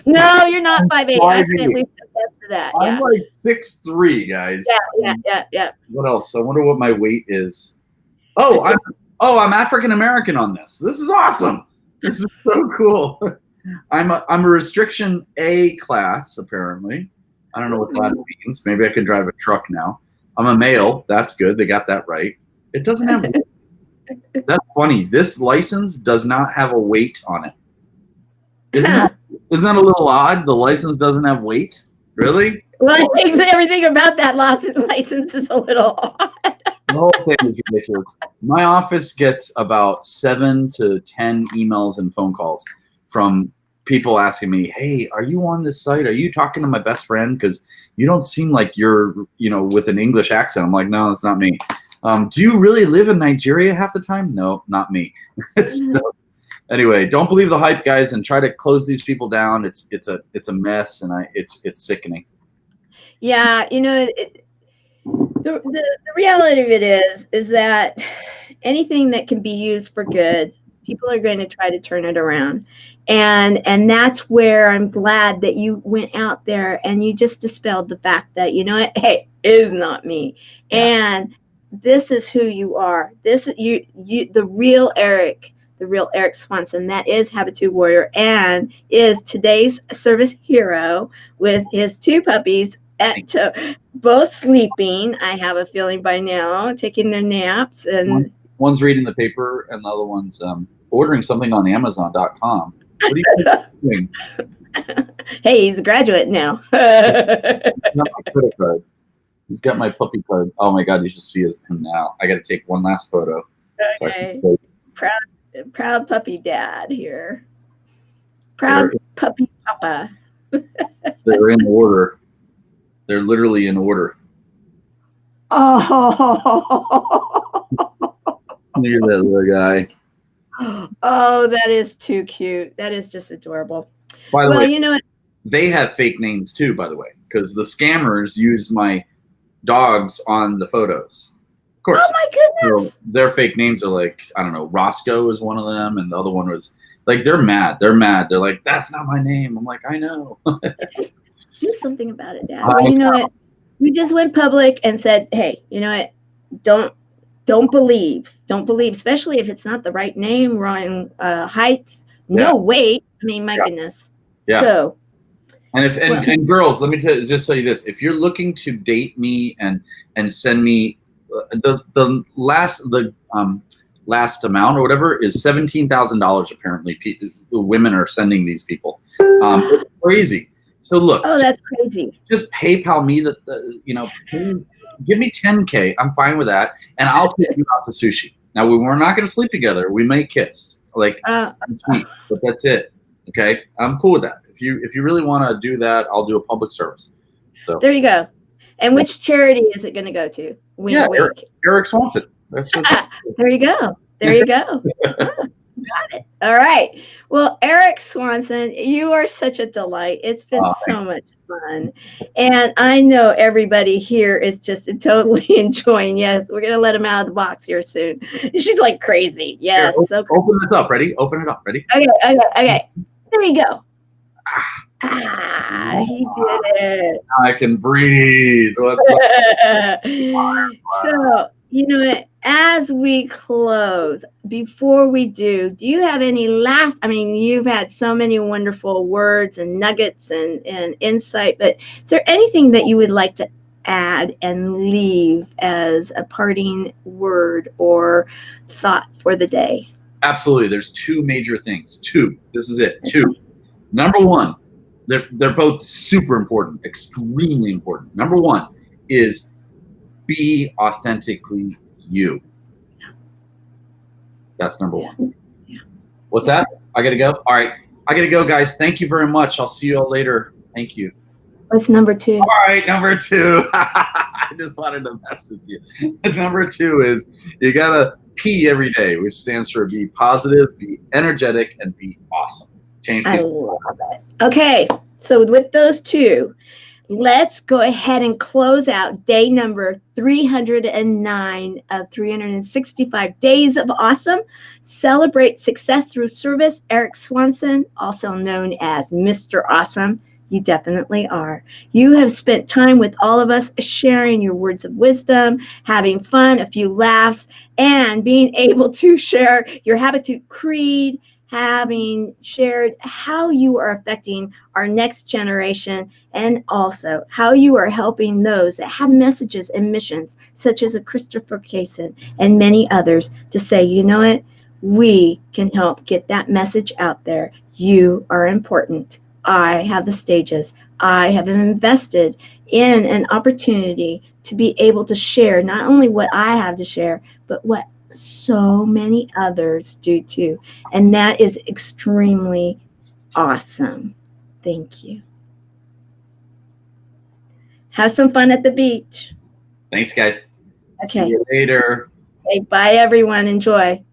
No, you're not 5'8". I can at least attest to that. I'm like 6'3", guys. Yeah. What else? I wonder what my weight is. I'm African American on this. This is awesome. This is so cool. I'm a restriction A class, apparently. I don't know what that means. Maybe I can drive a truck now. I'm a male. That's good. They got that right. It doesn't have. That's funny. This license does not have a weight on it. Isn't that a little odd? The license doesn't have weight? Really? Well, I think everything about that license is a little odd. The whole thing is ridiculous. My office gets about 7 to 10 emails and phone calls from people asking me, "Hey, are you on this site? Are you talking to my best friend? Because you don't seem like you're, with an English accent." I'm like, "No, it's not me." Do you really live in Nigeria half the time? No, not me. So, anyway, don't believe the hype, guys, and try to close these people down. It's a mess, and it's sickening. Yeah, the reality of it is that anything that can be used for good, people are going to try to turn it around. And that's where I'm glad that you went out there and you just dispelled the fact that, hey, it is not me. Yeah. And this is who you are. This you the real Erik, the real Erik Swanson, that is Habitude Warrior and is today's service hero with his 2 puppies both sleeping. I have a feeling by now, taking their naps, and one's reading the paper and the other one's ordering something on Amazon.com. What are you doing? Hey, he's a graduate now. He's got my puppy card. Oh my God, you should see him now. I got to take one last photo. Okay. Proud puppy dad here. Proud puppy papa. They're in order. They're literally in order. Oh. Look at that little guy. Oh, that is too cute. That is just adorable. By the Well, way, you know what? they have fake names too, by the way, because the scammers use my dogs on the photos. Of course. Oh my So goodness. their fake names are like, I don't know, Roscoe is one of them, and the other one was like, they're mad. They're mad. They're like, that's not my name. I'm like, I know. Do something about it, Dad. Well, you know what? We just went public and said, hey, you know what? Don't believe. Don't believe, especially if it's not the right name, wrong height, no weight. I mean, my goodness. Yeah. So. And if and girls, let me just tell you this: if you're looking to date me and send me the last amount or whatever is $17,000. Apparently, the women are sending these people. It's crazy. So look. Oh, that's crazy. Just PayPal me give me $10K. I'm fine with that, and I'll take you out to sushi. Now we're not going to sleep together. We may kiss, like sweet, but that's it. Okay, I'm cool with that. If you really want to do that, I'll do a public service. So there you go. And which charity is it going to go to? Wink, wink. Erik Swanson. That's there you go. There you go. Got it. All right. Well, Erik Swanson, you are such a delight. It's been so much fun. And I know everybody here is just totally enjoying. Yes, we're going to let him out of the box here soon. She's like crazy. Yes. Here, so open this up. Ready? Open it up. Ready? Okay. There you go. He did it. I can breathe. So, you know what? As we close, before we do you have any last, I mean, you've had so many wonderful words and nuggets and insight, but is there anything that you would like to add and leave as a parting word or thought for the day? Absolutely. There's two major things. This is it. Two. Number one, they're both super important, extremely important. Number one is be authentically you. That's number one. Yeah. What's that? I got to go? All right. I got to go, guys. Thank you very much. I'll see you all later. Thank you. What's number two? All right, number two. I just wanted to mess with you. Number two is you got to P every day, which stands for be positive, be energetic, and be awesome. Change people. I love it. Okay, so with those two, let's go ahead and close out day number 309 of 365 Days of Awesome. Celebrate success through service. Erik Swanson, also known as Mr. Awesome. You definitely are. You have spent time with all of us, sharing your words of wisdom, having fun, a few laughs, and being able to share your Habitude creed, having shared how you are affecting our next generation, and also how you are helping those that have messages and missions, such as a Christopher Kaysen and many others, to say, you know what, we can help get that message out there. You are important. I have the stages. I have invested in an opportunity to be able to share not only what I have to share, but what so many others do too. And that is extremely awesome. Thank you. Have some fun at the beach. Thanks, guys. Okay. See you later. Okay, bye, everyone. Enjoy.